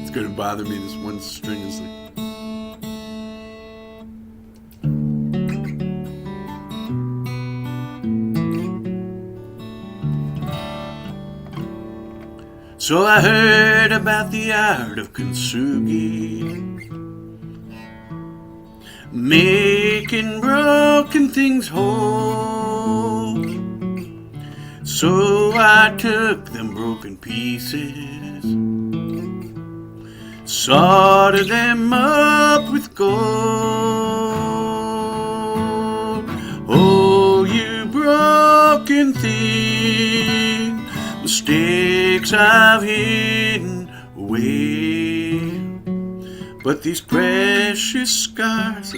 It's gonna bother me, this one string is like... So I heard about the art of kintsugi, making broken things whole. So I took them broken pieces, soldered them up with gold. Oh, you broken thing, mistakes I've hidden away, but these precious scars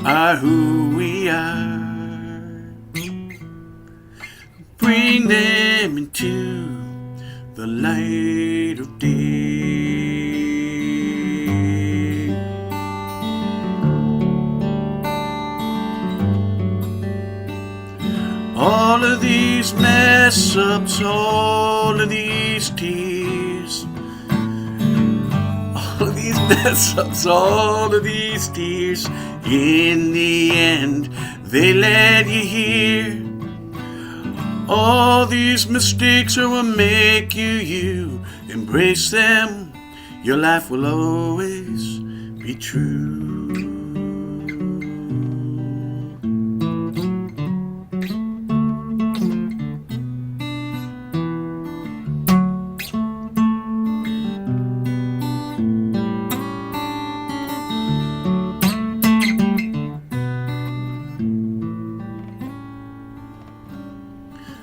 are who we are. Bring them into the light of day. All of these mess ups, all of these tears, all of these mess ups, all of these tears, in the end they led you here. All these mistakes are what make you you. Embrace them, your life will always be true.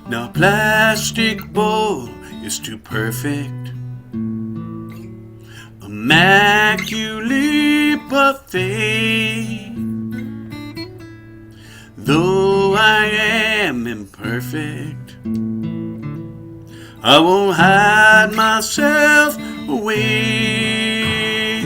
Now a plastic bowl is too perfect, immaculate buffet. Though I am imperfect, I won't hide myself away.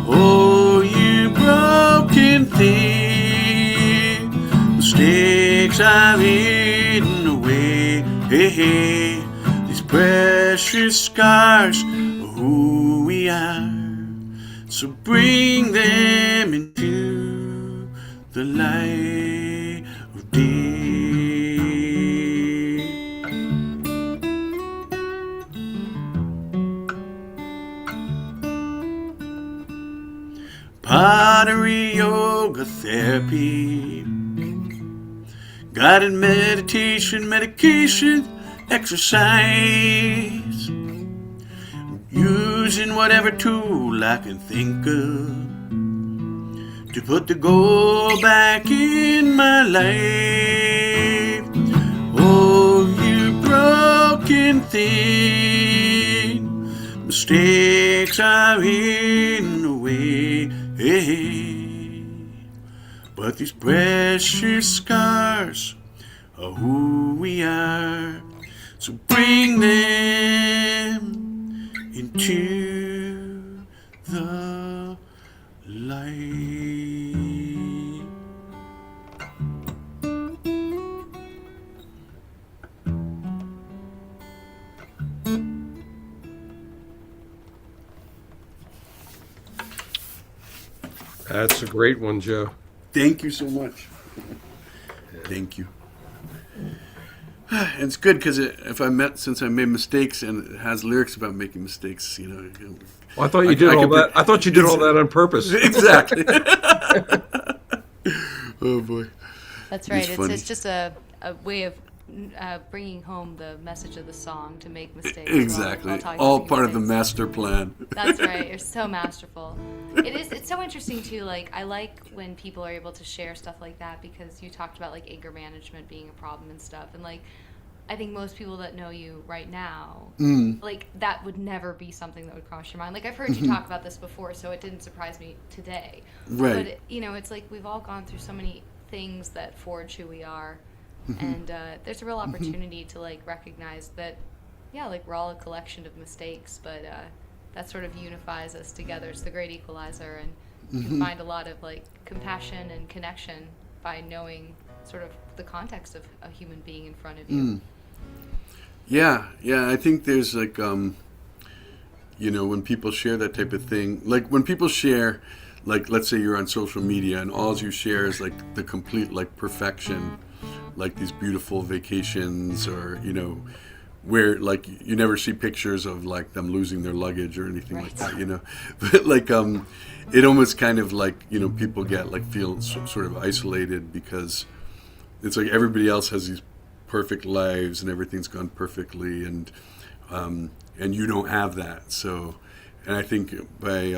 Oh, you broken thing, mistakes I've hidden away. Hey, hey, these precious scars are who we are. So bring them into the light of day. Pottery, yoga, therapy, guided meditation, medication, exercise, using whatever tool I can think of to put the gold back in my life. Oh, you broken thing, mistakes I've hidden away. Hey, but these precious scars are who we are. So bring them into the light. That's a great one, Joe. Thank you so much. Thank you. It's good because since I made mistakes and it has lyrics about making mistakes, you know. Well, I thought you did all that. I thought you did all that on purpose. Exactly. Oh boy. That's right. It's It's just a way of bringing home the message of the song to make mistakes. Exactly. while talking All about part of the things. master plan. That's right. You're so masterful. It's so interesting too. Like, I like when people are able to share stuff like that, because you talked about like anger management being a problem and stuff, and like I think most people that know you right now, like that would never be something that would cross your mind. Like, I've heard you talk about this before, so it didn't surprise me today. Right. But you know, it's like we've all gone through so many things that forge who we are, and there's a real opportunity to like recognize that, yeah, like we're all a collection of mistakes, but that sort of unifies us together. It's the great equalizer, and you can find a lot of like compassion and connection by knowing sort of the context of a human being in front of you. Yeah, I think there's like, when people share that type of thing, like when people share, like let's say you're on social media and all you share is like the complete like perfection, like these beautiful vacations, or where like you never see pictures of like them losing their luggage or anything like that, but like it almost kind of like people get like feel sort of isolated, because it's like everybody else has these perfect lives and everything's gone perfectly, and you don't have that. So, and I think by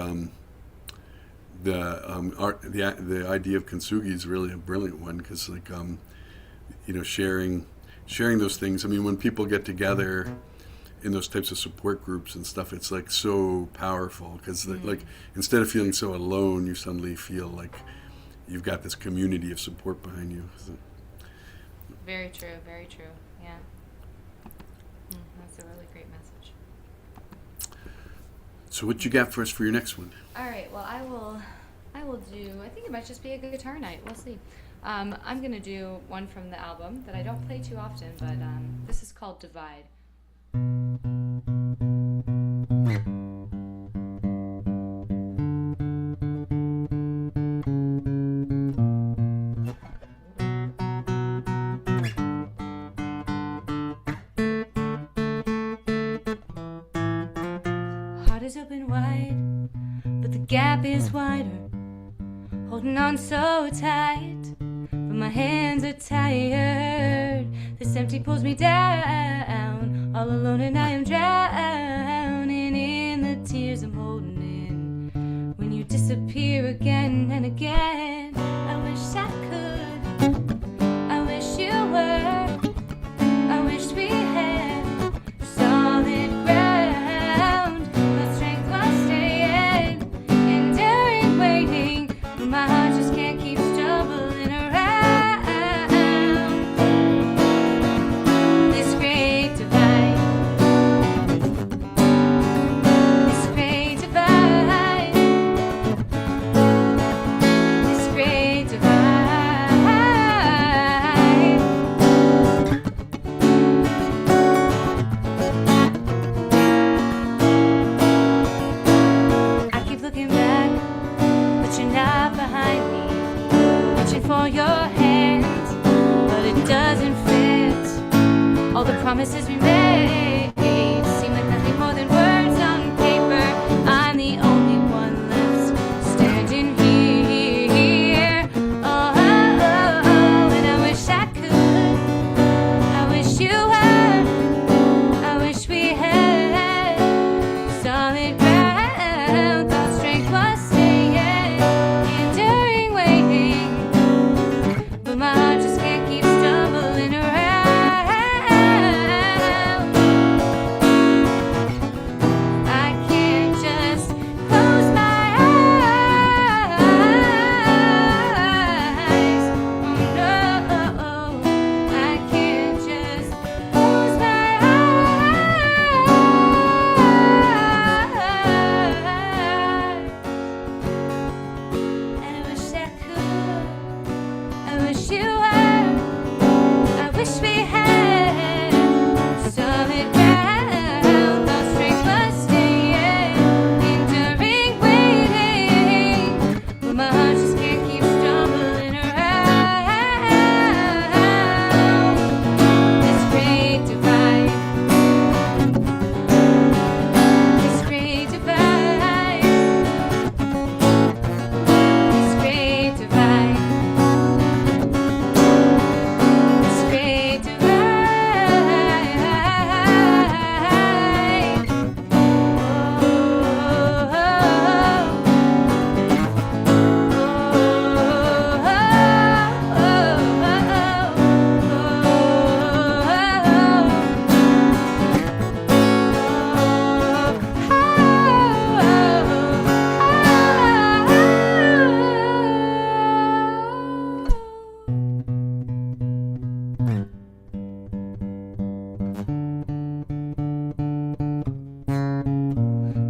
the idea of kintsugi is really a brilliant one, because like sharing those things. I mean, when people get together in those types of support groups and stuff, it's like so powerful, because like instead of feeling so alone, you suddenly feel like you've got this community of support behind you. So, very true, very true. Yeah. That's a really great message. So what you got for us for your next one? All right. Well, I will do. I think it might just be a guitar night. We'll see. I'm gonna do one from the album that I don't play too often, but this is called Divide. Heart is open wide, but the gap is wider. Holding on so tight, but my hands are tired. This empty pulls me down, all alone, and I am drowning in the tears I'm holding in. When you disappear again and again, I wish I could, I wish you were, I wish we had solid ground. The strength was staying, enduring, waiting, but my heart just can't keep stumbling around. This great divide, this great divide, this great divide. I keep looking back, but you're not behind me. Reaching for your hands, but it doesn't fit. All the promises we made seem like nothing more than words on paper. I'm the only one left standing here. Oh, and I wish I could. I wish you were. I wish we had solid ground. Thought strength was staying, enduring, waiting, but my heart just can't keep stumbling around. I can't just close my eyes. Oh no, I can't just close my eyes. And I wish I could, I wish you were, I wish we had solid ground. The strength was staying, enduring, waiting, but my heart just can't keep stumbling around. This great divide, this great divide, this great divide, this great divide.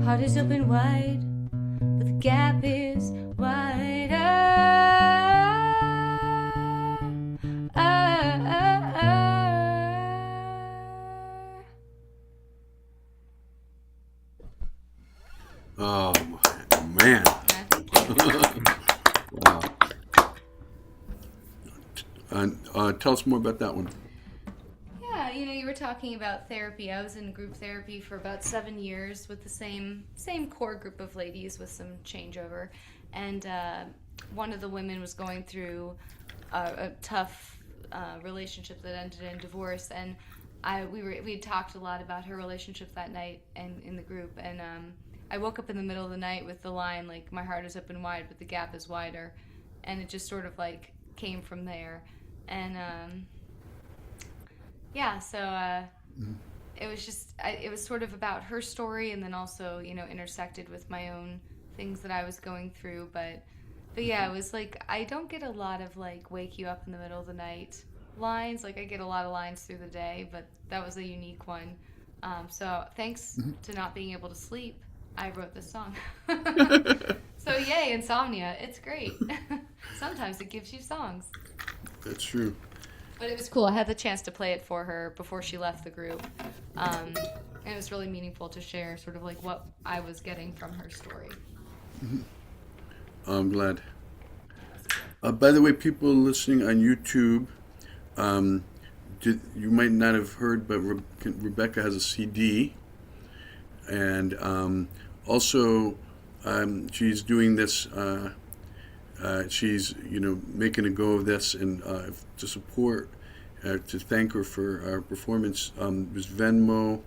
Heart is open wide, but the gap is wider. Oh, man. Wow. Tell us more about that one. Yeah, you were talking about therapy. I was in group therapy for about 7 years with the same core group of ladies with some changeover, and one of the women was going through a tough relationship that ended in divorce, and we had talked a lot about her relationship that night and in the group, and I woke up in the middle of the night with the line like, my heart is open wide but the gap is wider, and it just sort of like came from there. And it was just it was sort of about her story, and then also intersected with my own things that I was going through, but yeah, it was like I don't get a lot of like wake you up in the middle of the night lines. Like I get a lot of lines through the day, but that was a unique one. So thanks to not being able to sleep, I wrote this song. So yay, insomnia. It's great. Sometimes it gives you songs. That's true. But it was cool. I had the chance to play it for her before she left the group. And it was really meaningful to share sort of like what I was getting from her story. I'm glad. By the way, people listening on YouTube, you might not have heard, but Rebecca has a CD, and also she's doing this. She's making a go of this, and to support, to thank her for our performance. Was Venmo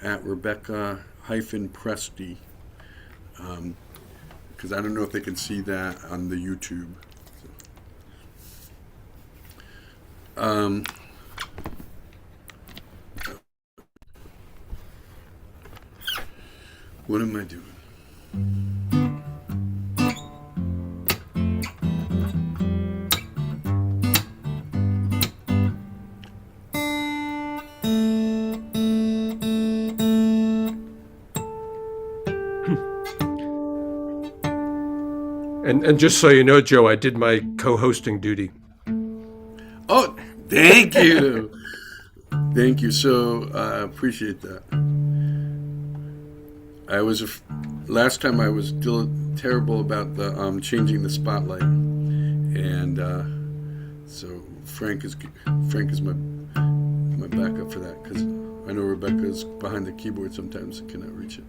at Rebecca-Presti. Because I don't know if they can see that on the YouTube. What am I doing? And just so you know, Joe, I did my co-hosting duty. Oh, thank you. Thank you. So I appreciate that. Last time I was still terrible about the changing the spotlight, and so Frank is my backup for that, because I know Rebecca's behind the keyboard sometimes and cannot reach it.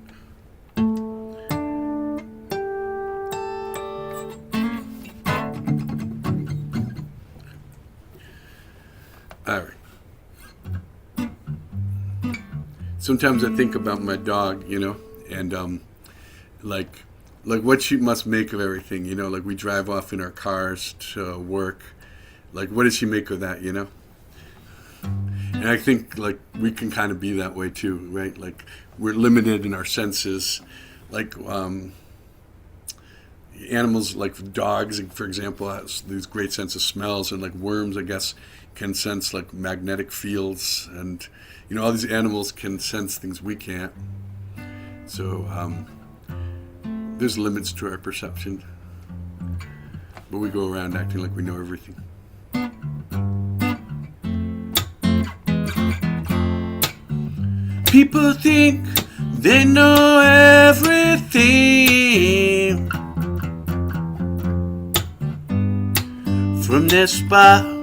All right. Sometimes I think about my dog, and like what she must make of everything, like we drive off in our cars to work. Like, what does she make of that, And I think like we can kind of be that way too, right? Like we're limited in our senses, like animals like dogs, for example, has these great sense of smells, and like worms, I guess, can sense like magnetic fields, and all these animals can sense things we can't. So there's limits to our perception, but we go around acting like we know everything. People think they know everything from their spot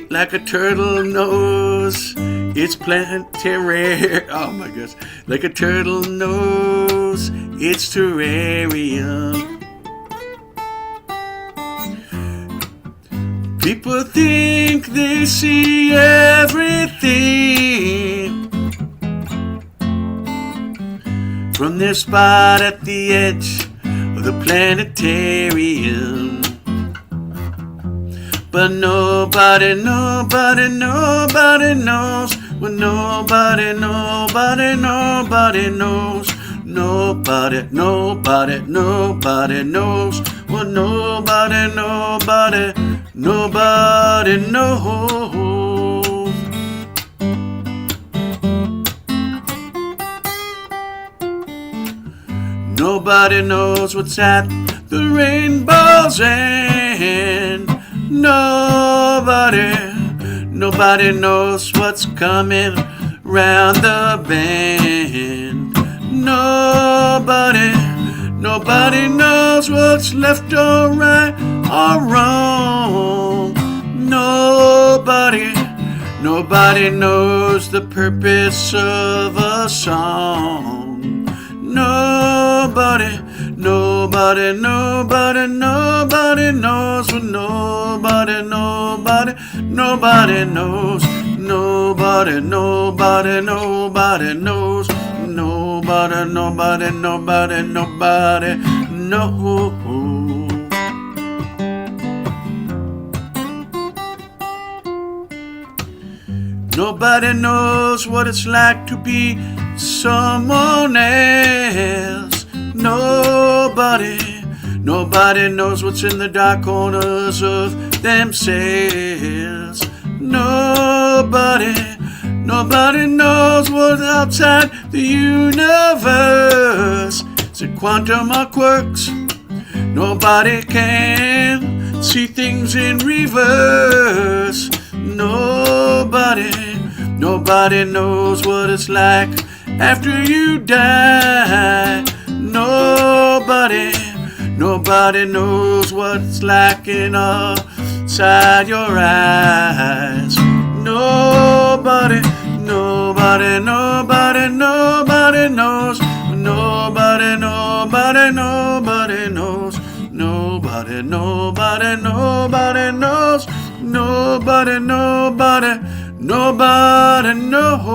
like a turtle knows its planetarium. Oh my gosh, like a turtle knows its terrarium. People think they see everything from their spot at the edge of the planetarium. But nobody knows. Well, nobody knows. Nobody knows. Well, nobody knows. Nobody knows what's at the rainbow's end. Nobody knows what's coming round the bend. Nobody knows what's left or right or wrong. Nobody knows the purpose of a song. Nobody knows what nobody knows. Nobody knows. Nobody knows. Nobody knows. Nobody knows what it's like to be someone else. Nobody knows what's in the dark corners of themselves. Nobody knows what's outside the universe. Is it quantum or quirks? Nobody can see things in reverse. Nobody knows what it's like after you die. Nobody knows what it's like inside your eyes. Nobody knows. Nobody knows. Nobody knows. Nobody knows.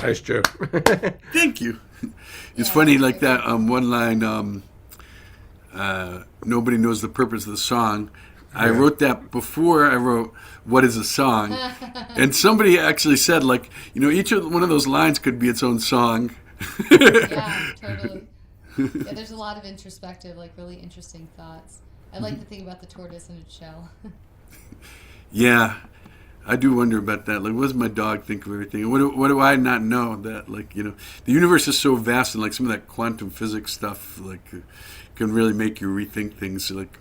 Nice joke. Thank you. It's funny, like that one line, nobody knows the purpose of the song. I wrote that before I wrote What is a Song? And somebody actually said, like, each one of those lines could be its own song. Yeah, totally. Yeah, there's a lot of introspective, like really interesting thoughts. I like to think about the tortoise in its shell. Yeah, I do wonder about that. Like, what does my dog think of everything? What do I not know? That, like, the universe is so vast, and like some of that quantum physics stuff, like, can really make you rethink things. Like,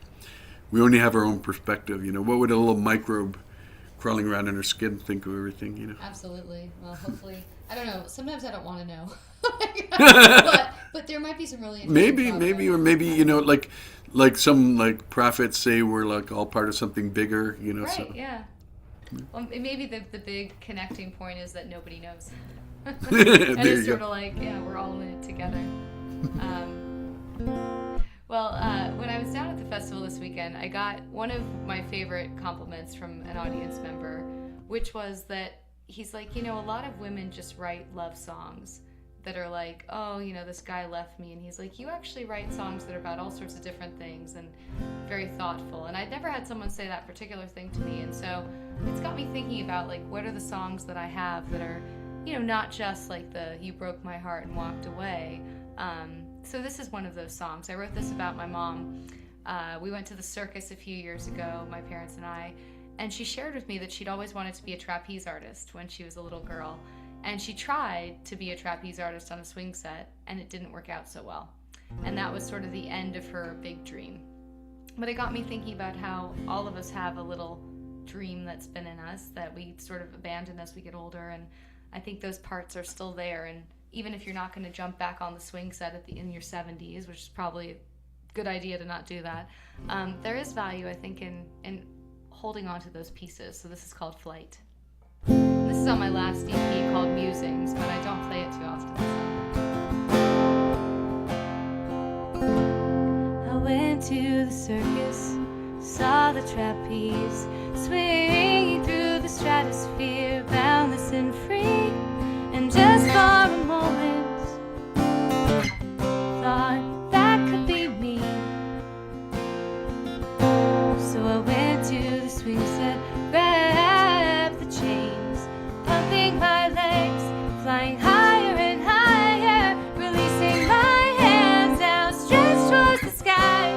we only have our own perspective. What would a little microbe crawling around in her skin think of everything? Absolutely. Well, hopefully, I don't know. Sometimes I don't want to know, but there might be some really interesting maybe like some like prophets say we're like all part of something bigger. Right. So. Yeah. Well, maybe the big connecting point is that nobody knows. And it's sort of like, we're all in it together. When I was down at the festival this weekend, I got one of my favorite compliments from an audience member, which was that he's like, a lot of women just write love songs that are like, oh, this guy left me. And he's like, you actually write songs that are about all sorts of different things and very thoughtful. And I'd never had someone say that particular thing to me. And so it's got me thinking about, like, what are the songs that I have that are, not just like the you broke my heart and walked away. So this is one of those songs. I wrote this about my mom. We went to the circus a few years ago, my parents and I, and she shared with me that she'd always wanted to be a trapeze artist when she was a little girl. And she tried to be a trapeze artist on a swing set, and it didn't work out so well. And that was sort of the end of her big dream. But it got me thinking about how all of us have a little dream that's been in us that we sort of abandon as we get older. And I think those parts are still there. And even if you're not going to jump back on the swing set in your 70s, which is probably a good idea to not do that, there is value, I think, in holding on to those pieces. So this is called Flight. This is on my last EP called Musings, but I don't play it too often. So. I went to the circus, saw the trapeze, swinging through the stratosphere, boundless and free, and just for a moment, thought that could be me. So I went to the swing set, grabbed the chains, pumping my legs, flying higher and higher, releasing my hands outstretched towards the sky,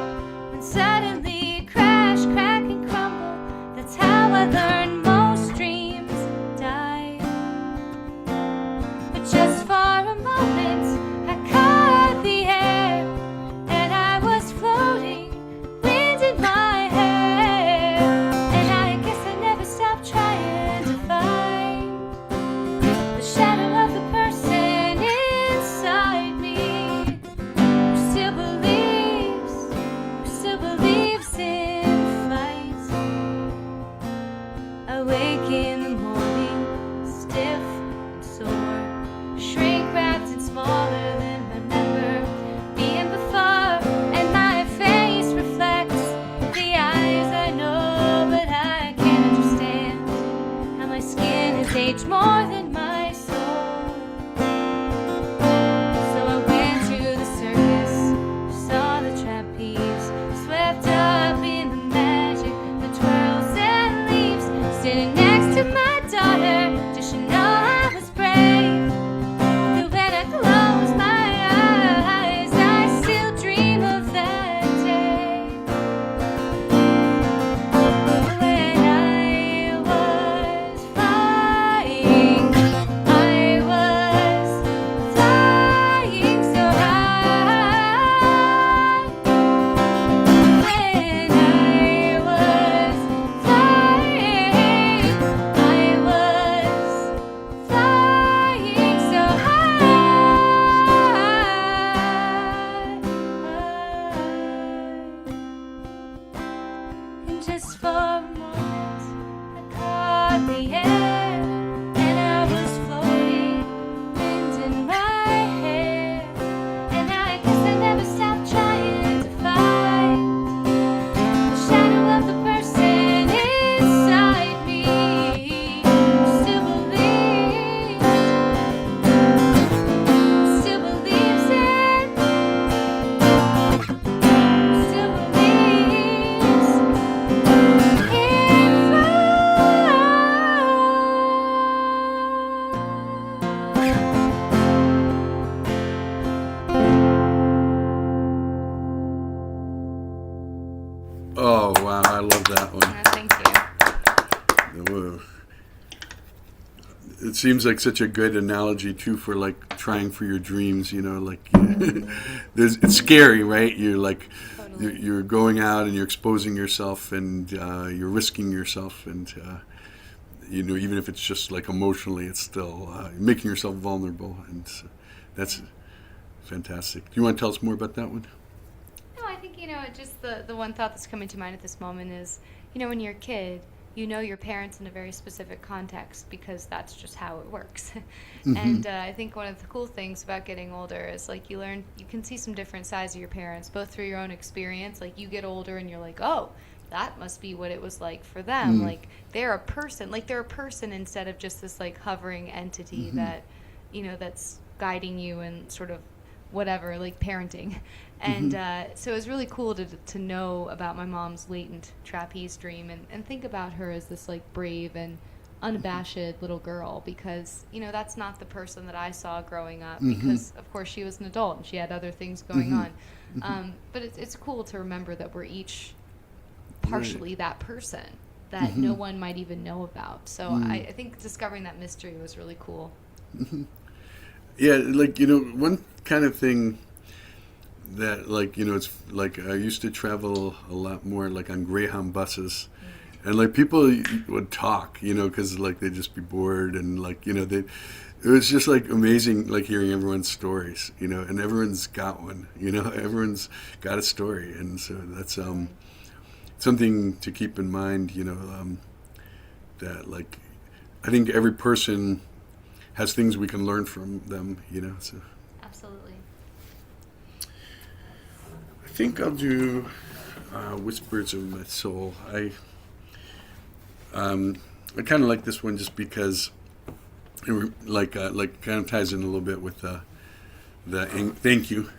when suddenly crash, crack and crumble. That's how I learned most dreams die love that one. Thank you. Whoa. It seems like such a good analogy too for like trying for your dreams. Like it's scary, right? You're like Totally. you're going out and you're exposing yourself and you're risking yourself, and even if it's just like emotionally, it's still making yourself vulnerable, and that's fantastic. Do you want to tell us more about that one? No, I think, just the one thought that's coming to mind at this moment is, when you're a kid, your parents in a very specific context because that's just how it works. And I think one of the cool things about getting older is like you can see some different sides of your parents, both through your own experience. Like you get older and you're like, oh, that must be what it was like for them. Like they're a person instead of just this like hovering entity that, that's guiding you and sort of whatever, like parenting. And so it was really cool to know about my mom's latent trapeze dream and think about her as this like brave and unabashed little girl, because that's not the person that I saw growing up, because of course she was an adult and she had other things going on. But it's cool to remember that we're each partially that person that no one might even know about. So I think discovering that mystery was really cool. Yeah, like, one kind of thing that, like, it's like I used to travel a lot more, like, on Greyhound buses. And, like, people would talk, because, like, they'd just be bored. And, like, it was just, like, amazing, like, hearing everyone's stories, and everyone's got one, everyone's got a story. And so that's something to keep in mind, that, like, I think every person has things we can learn from them, so. Absolutely. I think I'll do Whispers of My Soul. I kind of like this one just because it kind of ties in a little bit with thank you,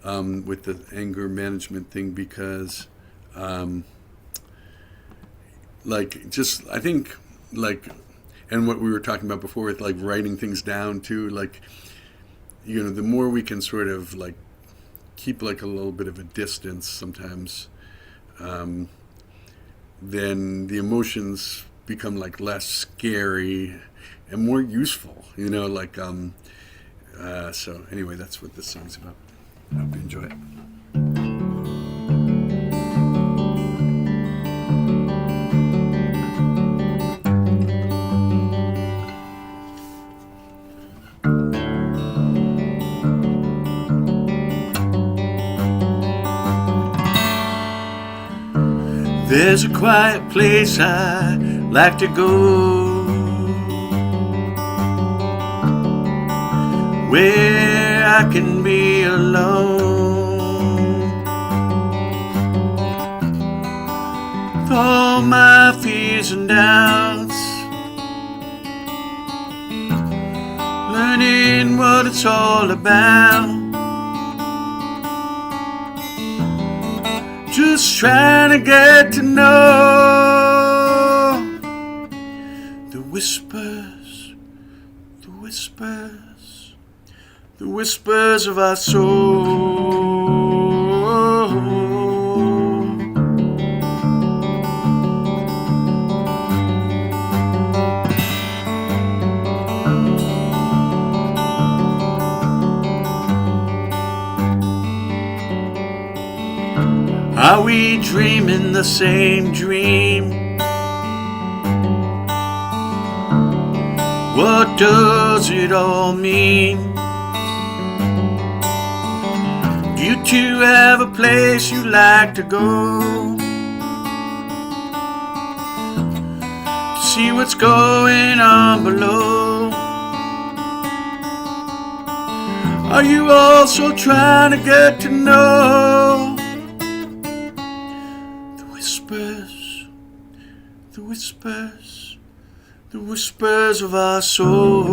with the anger management thing, because I think and what we were talking about before with like writing things down too, like, the more we can sort of like keep like a little bit of a distance sometimes, then the emotions become like less scary and more useful, so anyway, that's what this song's about. I hope you enjoy it. There's a quiet place I like to go, where I can be alone, with all my fears and doubts, learning what it's all about. Just trying to get to know the whispers, the whispers, the whispers of our soul. Are we dreaming the same dream? What does it all mean? Do you two have a place you like to go to see what's going on below? Are you also trying to get to know the whispers, the whispers of our soul?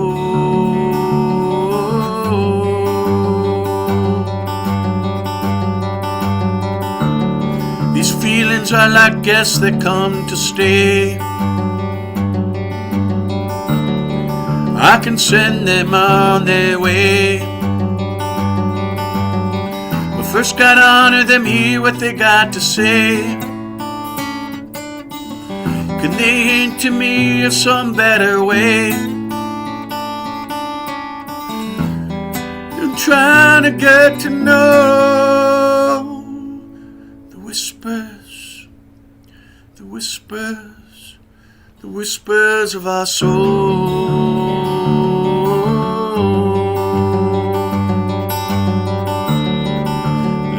These feelings are like guests that come to stay. I can send them on their way, but first gotta honor them, hear what they got to say. Can they hint to me of some better way? I'm trying to get to know the whispers, the whispers, the whispers of our soul.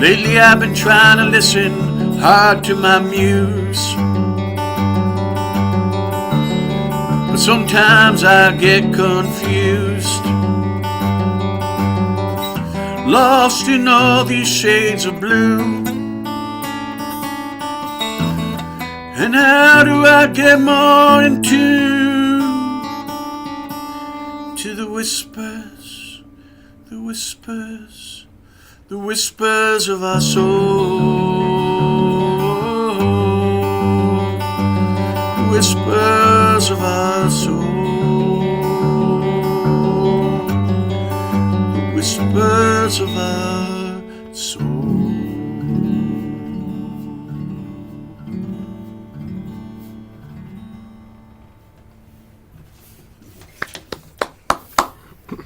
Lately I've been trying to listen hard to my muse, but sometimes I get confused, lost in all these shades of blue. And how do I get more in tune to the whispers, the whispers, the whispers of our soul, the whispers of our soul, the whispers of our soul.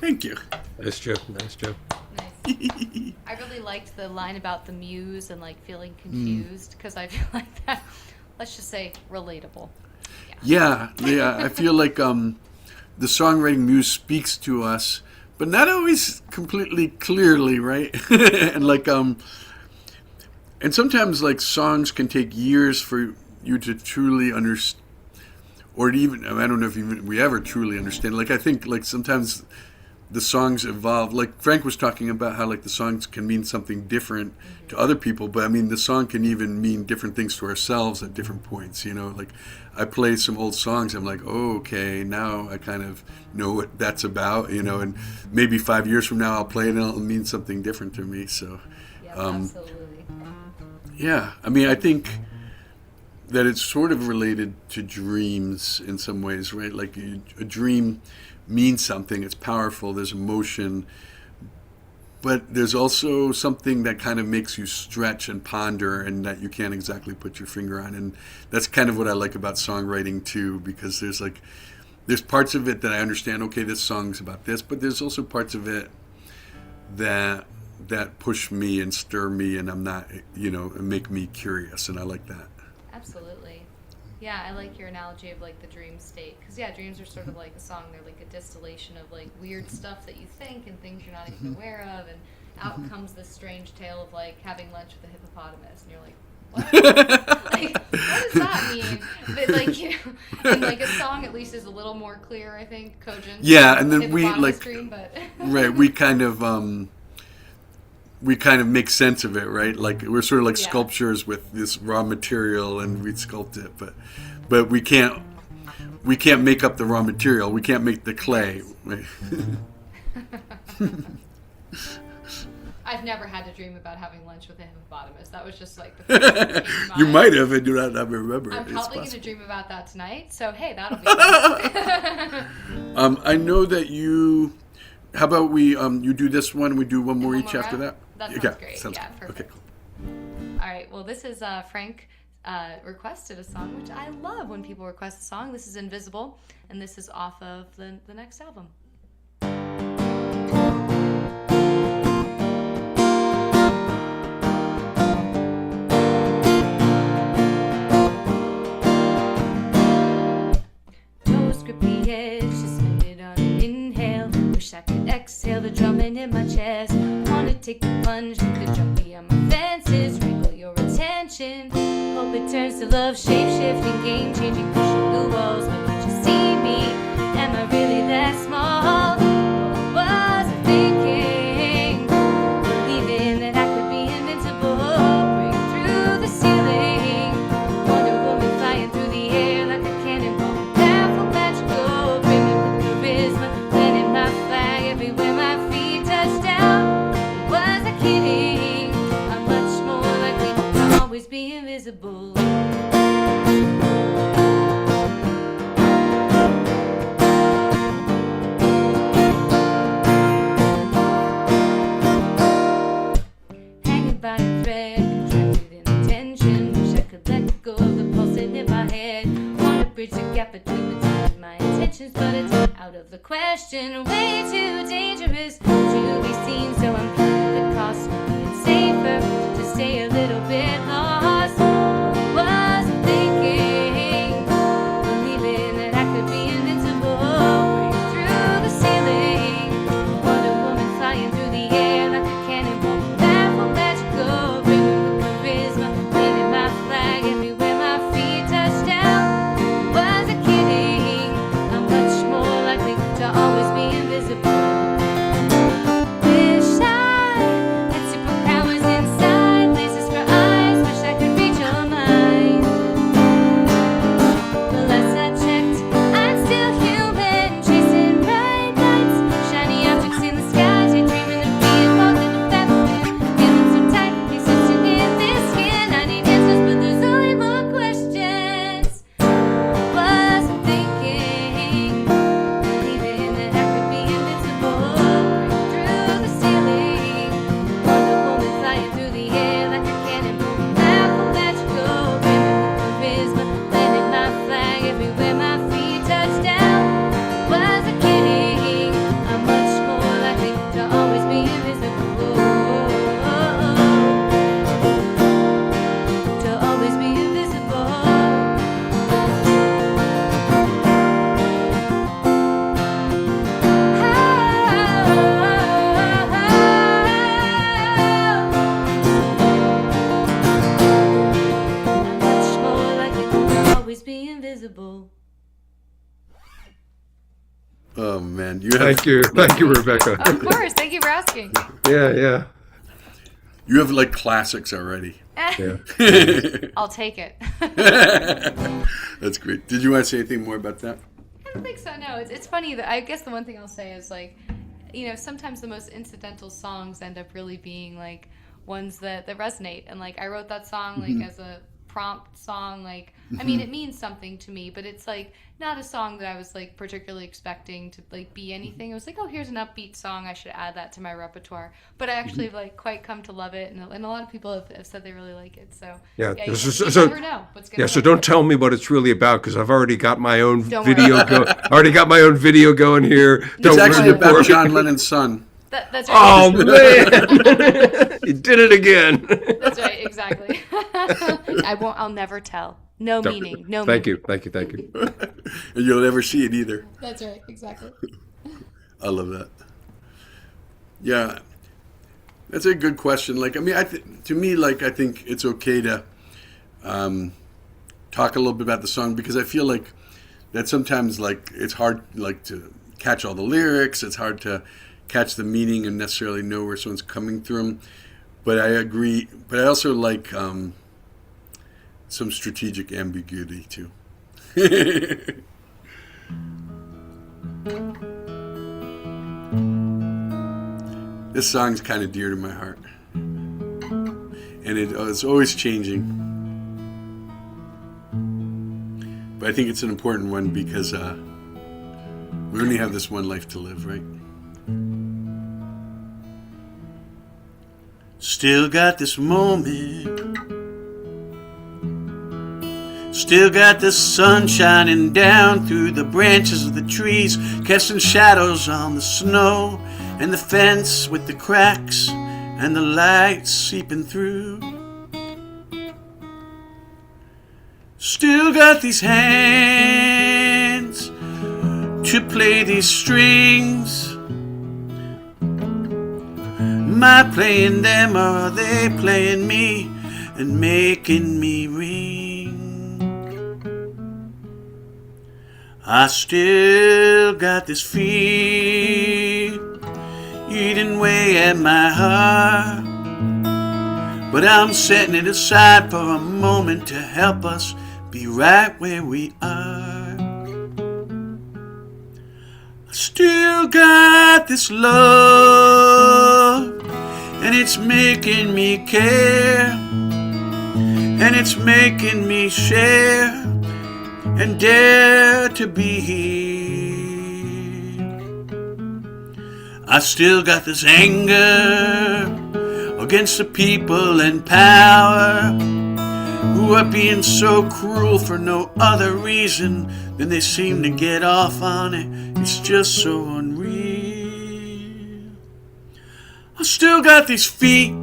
Thank you. Nice job. Nice job. Nice. I really liked the line about the muse and like feeling confused, because I feel like that, let's just say, relatable. Yeah. I feel like the songwriting muse speaks to us, but not always completely clearly, right? And like and sometimes like songs can take years for you to truly understand, or even, I don't know if even we ever truly understand. Like I think like sometimes the songs evolve. Like Frank was talking about how like the songs can mean something different to other people, but I mean the song can even mean different things to ourselves at different points, you know. Like I play some old songs, I'm like, oh, okay, now I kind of know what that's about, you know, and maybe 5 years from now I'll play it and it'll mean something different to me. So Yeah, absolutely. yeah, I mean I think that it's sort of related to dreams in some ways, right? Like a dream means something, it's powerful, there's emotion, but there's also something that kind of makes you stretch and ponder and that you can't exactly put your finger on. And that's kind of what I like about songwriting too, because there's parts of it that I understand, okay, this song's about this, but there's also parts of it that push me and stir me, and I'm not, you know, and make me curious, and I like that. Absolutely. Yeah, I like your analogy of like the dream state, because yeah, dreams are sort of like a song. They're like a distillation of like weird stuff that you think and things you're not even aware of, and out comes this strange tale of like having lunch with a hippopotamus, and you're like, what? Like, what does that mean? But like, you know, and like a song at least is a little more clear, I think, cogent. Yeah, and then we hippopotamus like dream, but right, we kind of make sense of it, right? Like we're sort of like Yeah. sculptures with this raw material, and we sculpt it, but we can't make up the raw material. We can't make the clay. Right? I've never had to dream about having lunch with a hippopotamus. That was just like the first thing that came to You mind. might have, and do not remember. I'm It's probably going to possible. dream about that tonight. So hey, that'll be fun. I know that you. How about we you do this one, and we do one more one each more after round? that? That sounds great. Sounds Yeah, good. perfect. Okay, cool. All right. Well, this is Frank requested a song, which I love when people request a song. This is Invisible, and this is off of the next album. Toes grip the edge, suspended on an inhale. Wish I could exhale the drumming in my chest. Wanna take the plunge, the jump beyond my fences, wrinkle your attention. Hope it turns to love, shape-shifting, game-changing, pushing through walls. But can't you see me? Am I really that small? What was I thinking? Believing that I could be invincible, break through the ceiling. Wonder Woman flying through the air like a cannonball. Powerful, magical, brimming with charisma, planting my flag everywhere my feet touch down. Was I kidding? I'm much more likely to always be invisible. Hanging by a thread, contracted in attention. Wish I could let go of the pulsing in my head. Wanna question. Thank you, Rebecca. Of course. Thank you for asking. Yeah. You have like classics already. Yeah. I'll take it. That's great. Did you want to say anything more about that? I don't think so. No, it's funny that I guess the one thing I'll say is like, sometimes the most incidental songs end up really being like ones that resonate. And like I wrote that song like as a prompt song. Like I mean, it means something to me, but it's like not a song that I was like particularly expecting to like be anything. It was like, oh, here's an upbeat song. I should add that to my repertoire. But I actually like quite come to love it, and a lot of people have said they really like it. So Yeah. you never know what's gonna. Yeah. So happen. don't tell me what it's really about because I've already got my own Don't video worry. go. Already got my own video going here. It's actually ruin it for about me. John Lennon's son. That's right. Oh man, you did it again. That's right, exactly. I'll never tell. No meaning. No Thank meaning. you. And you'll never see it either. That's right, exactly. I love that. Yeah. That's a good question. Like, I mean, to me, like, I think it's okay to talk a little bit about the song because I feel like that sometimes, like, it's hard, like, to catch all the lyrics. It's hard to catch the meaning and necessarily know where someone's coming from. But I agree. But I also like some strategic ambiguity, too. This song's kind of dear to my heart. And it's always changing. But I think it's an important one because we only have this one life to live, right? Still got this moment. Still got the sun shining down through the branches of the trees, casting shadows on the snow and the fence with the cracks and the lights seeping through. Still got these hands to play these strings. Am I playing them or are they playing me and making me ring? I still got this fear eating away at my heart, but I'm setting it aside for a moment to help us be right where we are. I still got this love, and it's making me care, and it's making me share and dare to be here. I still got this anger against the people in power who are being so cruel for no other reason than they seem to get off on it. It's just so unreal. I still got these feet.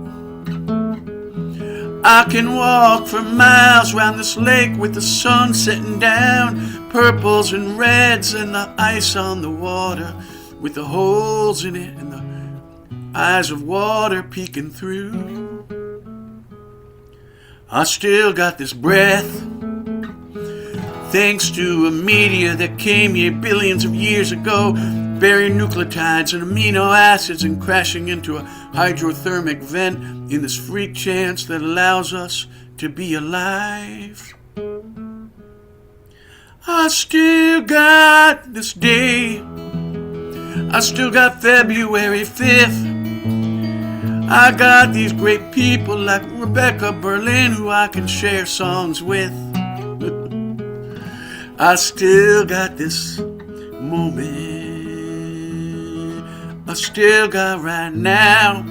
I can walk for miles round this lake with the sun setting down, purples and reds and the ice on the water with the holes in it and the eyes of water peeking through. I still got this breath, thanks to a meteor that came here billions of years ago, burying nucleotides and amino acids and crashing into a hydrothermic vent in this freak chance that allows us to be alive. I still got this day. I still got February 5th. I got these great people like Rebecca Berlin who I can share songs with. I still got this moment. I still got right now.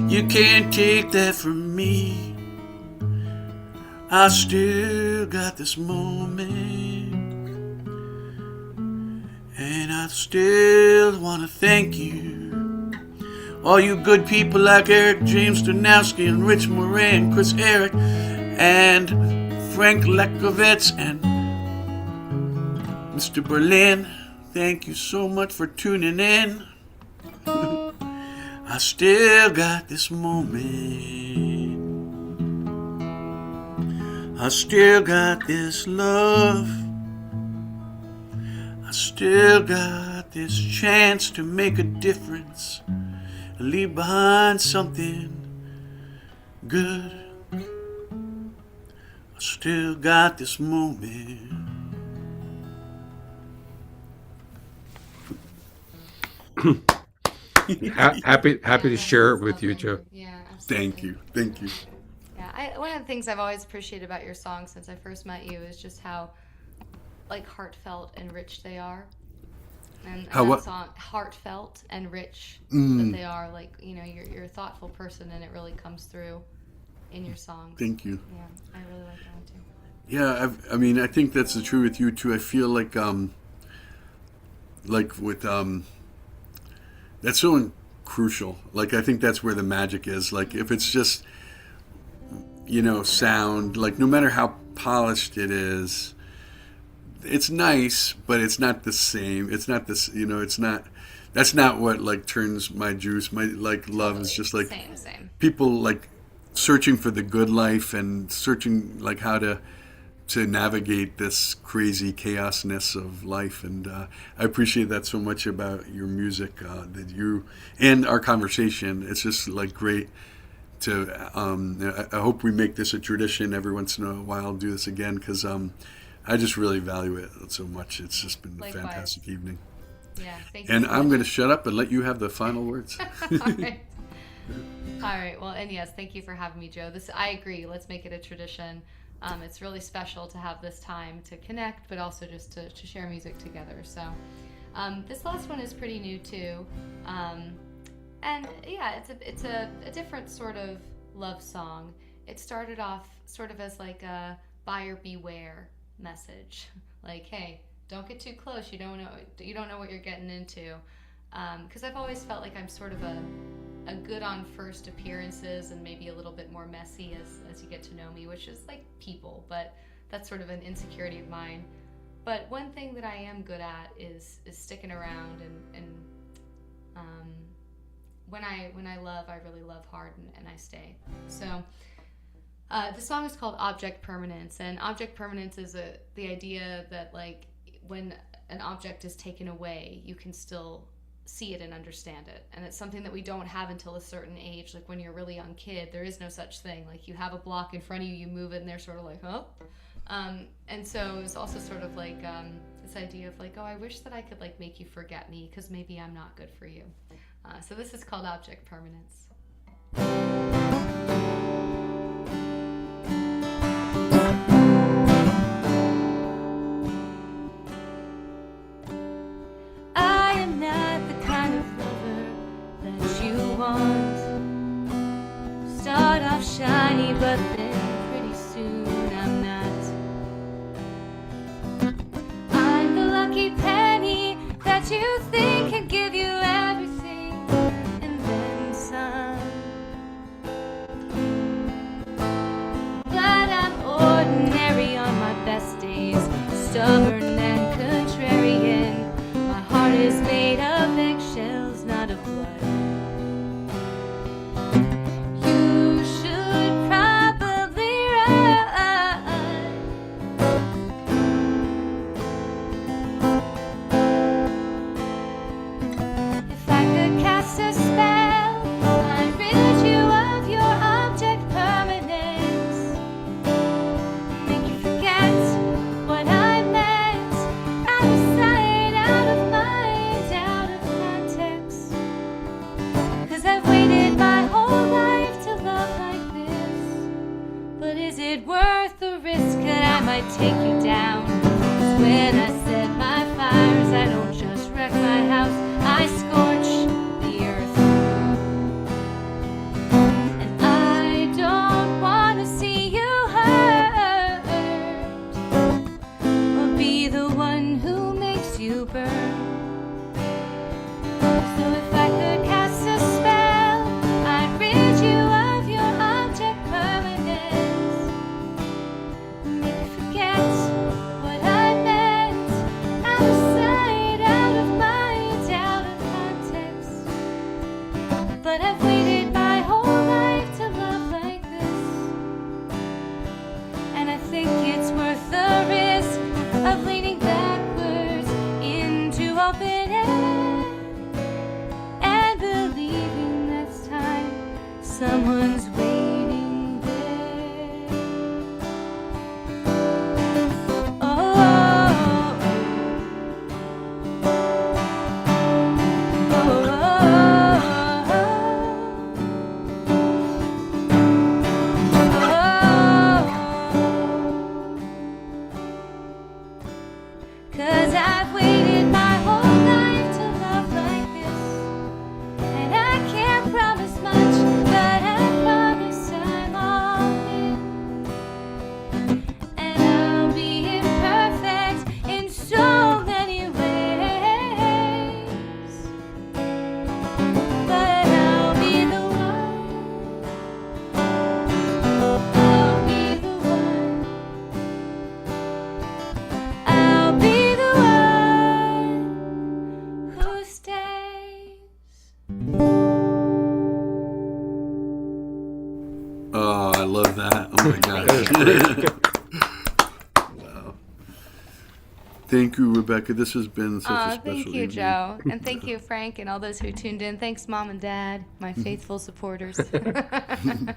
You can't take that from me. I still got this moment. And I still want to thank you. All you good people like Eric James Donowski and Rich Moray and Chris Eric and Frank Lekovitz and Mr. Berlin, thank you so much for tuning in. I still got this moment. I still got this love. I still got got this chance to make a difference, leave behind something good. I still got this moment. Happy to Yeah, share it that's with you, lovely. Joe. Yeah, absolutely. Thank you. Thank you. Yeah, one of the things I've always appreciated about your songs since I first met you is just how like heartfelt and rich they are. And How that what? song, heartfelt and rich that they are. Like, you know, you're a thoughtful person and it really comes through in your songs. Thank you. Yeah, I really like that one too. Yeah, I mean, I think that's the true with you too. I feel like with that's so crucial. Like, I think that's where the magic is. Like, if it's just, sound, like, no matter how polished it is, it's nice, but it's not the same. It's not this, it's not, that's not what, like, turns my juice. My, like, love is just, like, Same. people, like, searching for the good life and searching, like, how to navigate this crazy chaosness of life. And I appreciate that so much about your music, that you and our conversation. It's just like great to I hope we make this a tradition every once in a while, do this again, because I just really value it so much. It's just been a Likewise. fantastic evening. Yeah, thank you And so I'm much. going to shut up and let you have the final words. All right. All right. Well, and yes, thank you for having me, Joe. I agree. Let's make it a tradition. It's really special to have this time to connect, but also just to share music together. So this last one is pretty new too. And yeah, it's a different sort of love song. It started off sort of as like a buyer beware message. Like, hey, don't get too close. You don't know what you're getting into. Because I've always felt like I'm sort of a good on first appearances and maybe a little bit more messy as you get to know me, which is like people, but that's sort of an insecurity of mine. But one thing that I am good at is sticking around and when I love, I really love hard and I stay. So the song is called Object Permanence, and object permanence is the idea that like when an object is taken away, you can still see it and understand it. And it's something that we don't have until a certain age. Like when you're a really young kid, there is no such thing. Like you have a block in front of you, you move it, and they're sort of like, huh? And so it's also sort of like this idea of like, oh, I wish that I could like make you forget me because maybe I'm not good for you. So this is called Object Permanence. I am not the kind of lover that you want. Start off shiny, but then pretty soon I'm not. I'm the lucky penny that you think can give you everything and then some. But I'm ordinary on my best days, stubborn and contrarian. My heart is made of eggshells, not of blood. You should probably run. If I could cast a spell, I'd rid you of your object permanence. Make you forget what I meant. Out of sight, out of mind, out of context. 'Cause I've waited my whole life to love like this. But is it worth the risk that I might take you down? 'Cause when I set my fires, I don't just wreck my house, I scorch the earth. And I don't want to see you hurt or be the one who makes you burn. So if I could cast a spell, I'd rid you of your object permanence. Make you forget what I meant. someone's waiting there. Oh, cause I've waited my whole life to love like this, and I can't promise much, but I promise I'm all in. And I'll be imperfect in so many ways, but I'll be the one. I'll be the one. I'll be the one who stays. Oh, I love that. Oh my gosh. Wow. Thank you, Rebecca. This has been such a special Thank you, evening. Joe. And thank you, Frank, and all those who tuned in. Thanks, Mom and Dad, my faithful supporters. And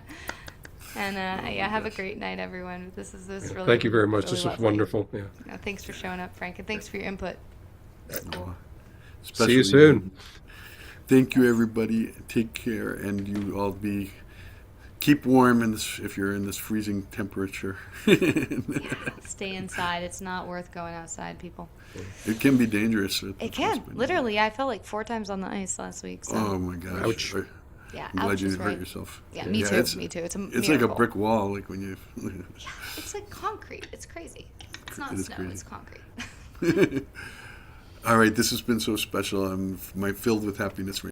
yeah, have a great night, everyone. This really. Thank you very much. really This was lovely. wonderful. Yeah. No, thanks for showing up, Frank, and thanks for your input. Oh, See you special soon. evening. Thank you, everybody. Take care, and you all keep warm in this, if you're in this freezing temperature. Stay inside. It's not worth going outside, people. It can be dangerous. It can. Literally, I fell like 4 times on the ice last week. So. Oh my gosh. Ouch. Yeah, I'm glad ouch you is didn't hurt right. yourself. Yeah, me too. Me too. It's a It's like a miracle. brick wall, like when you. It's like concrete. It's crazy. It's not It is snow. crazy. It's concrete. All right, this has been so special. I'm filled with happiness right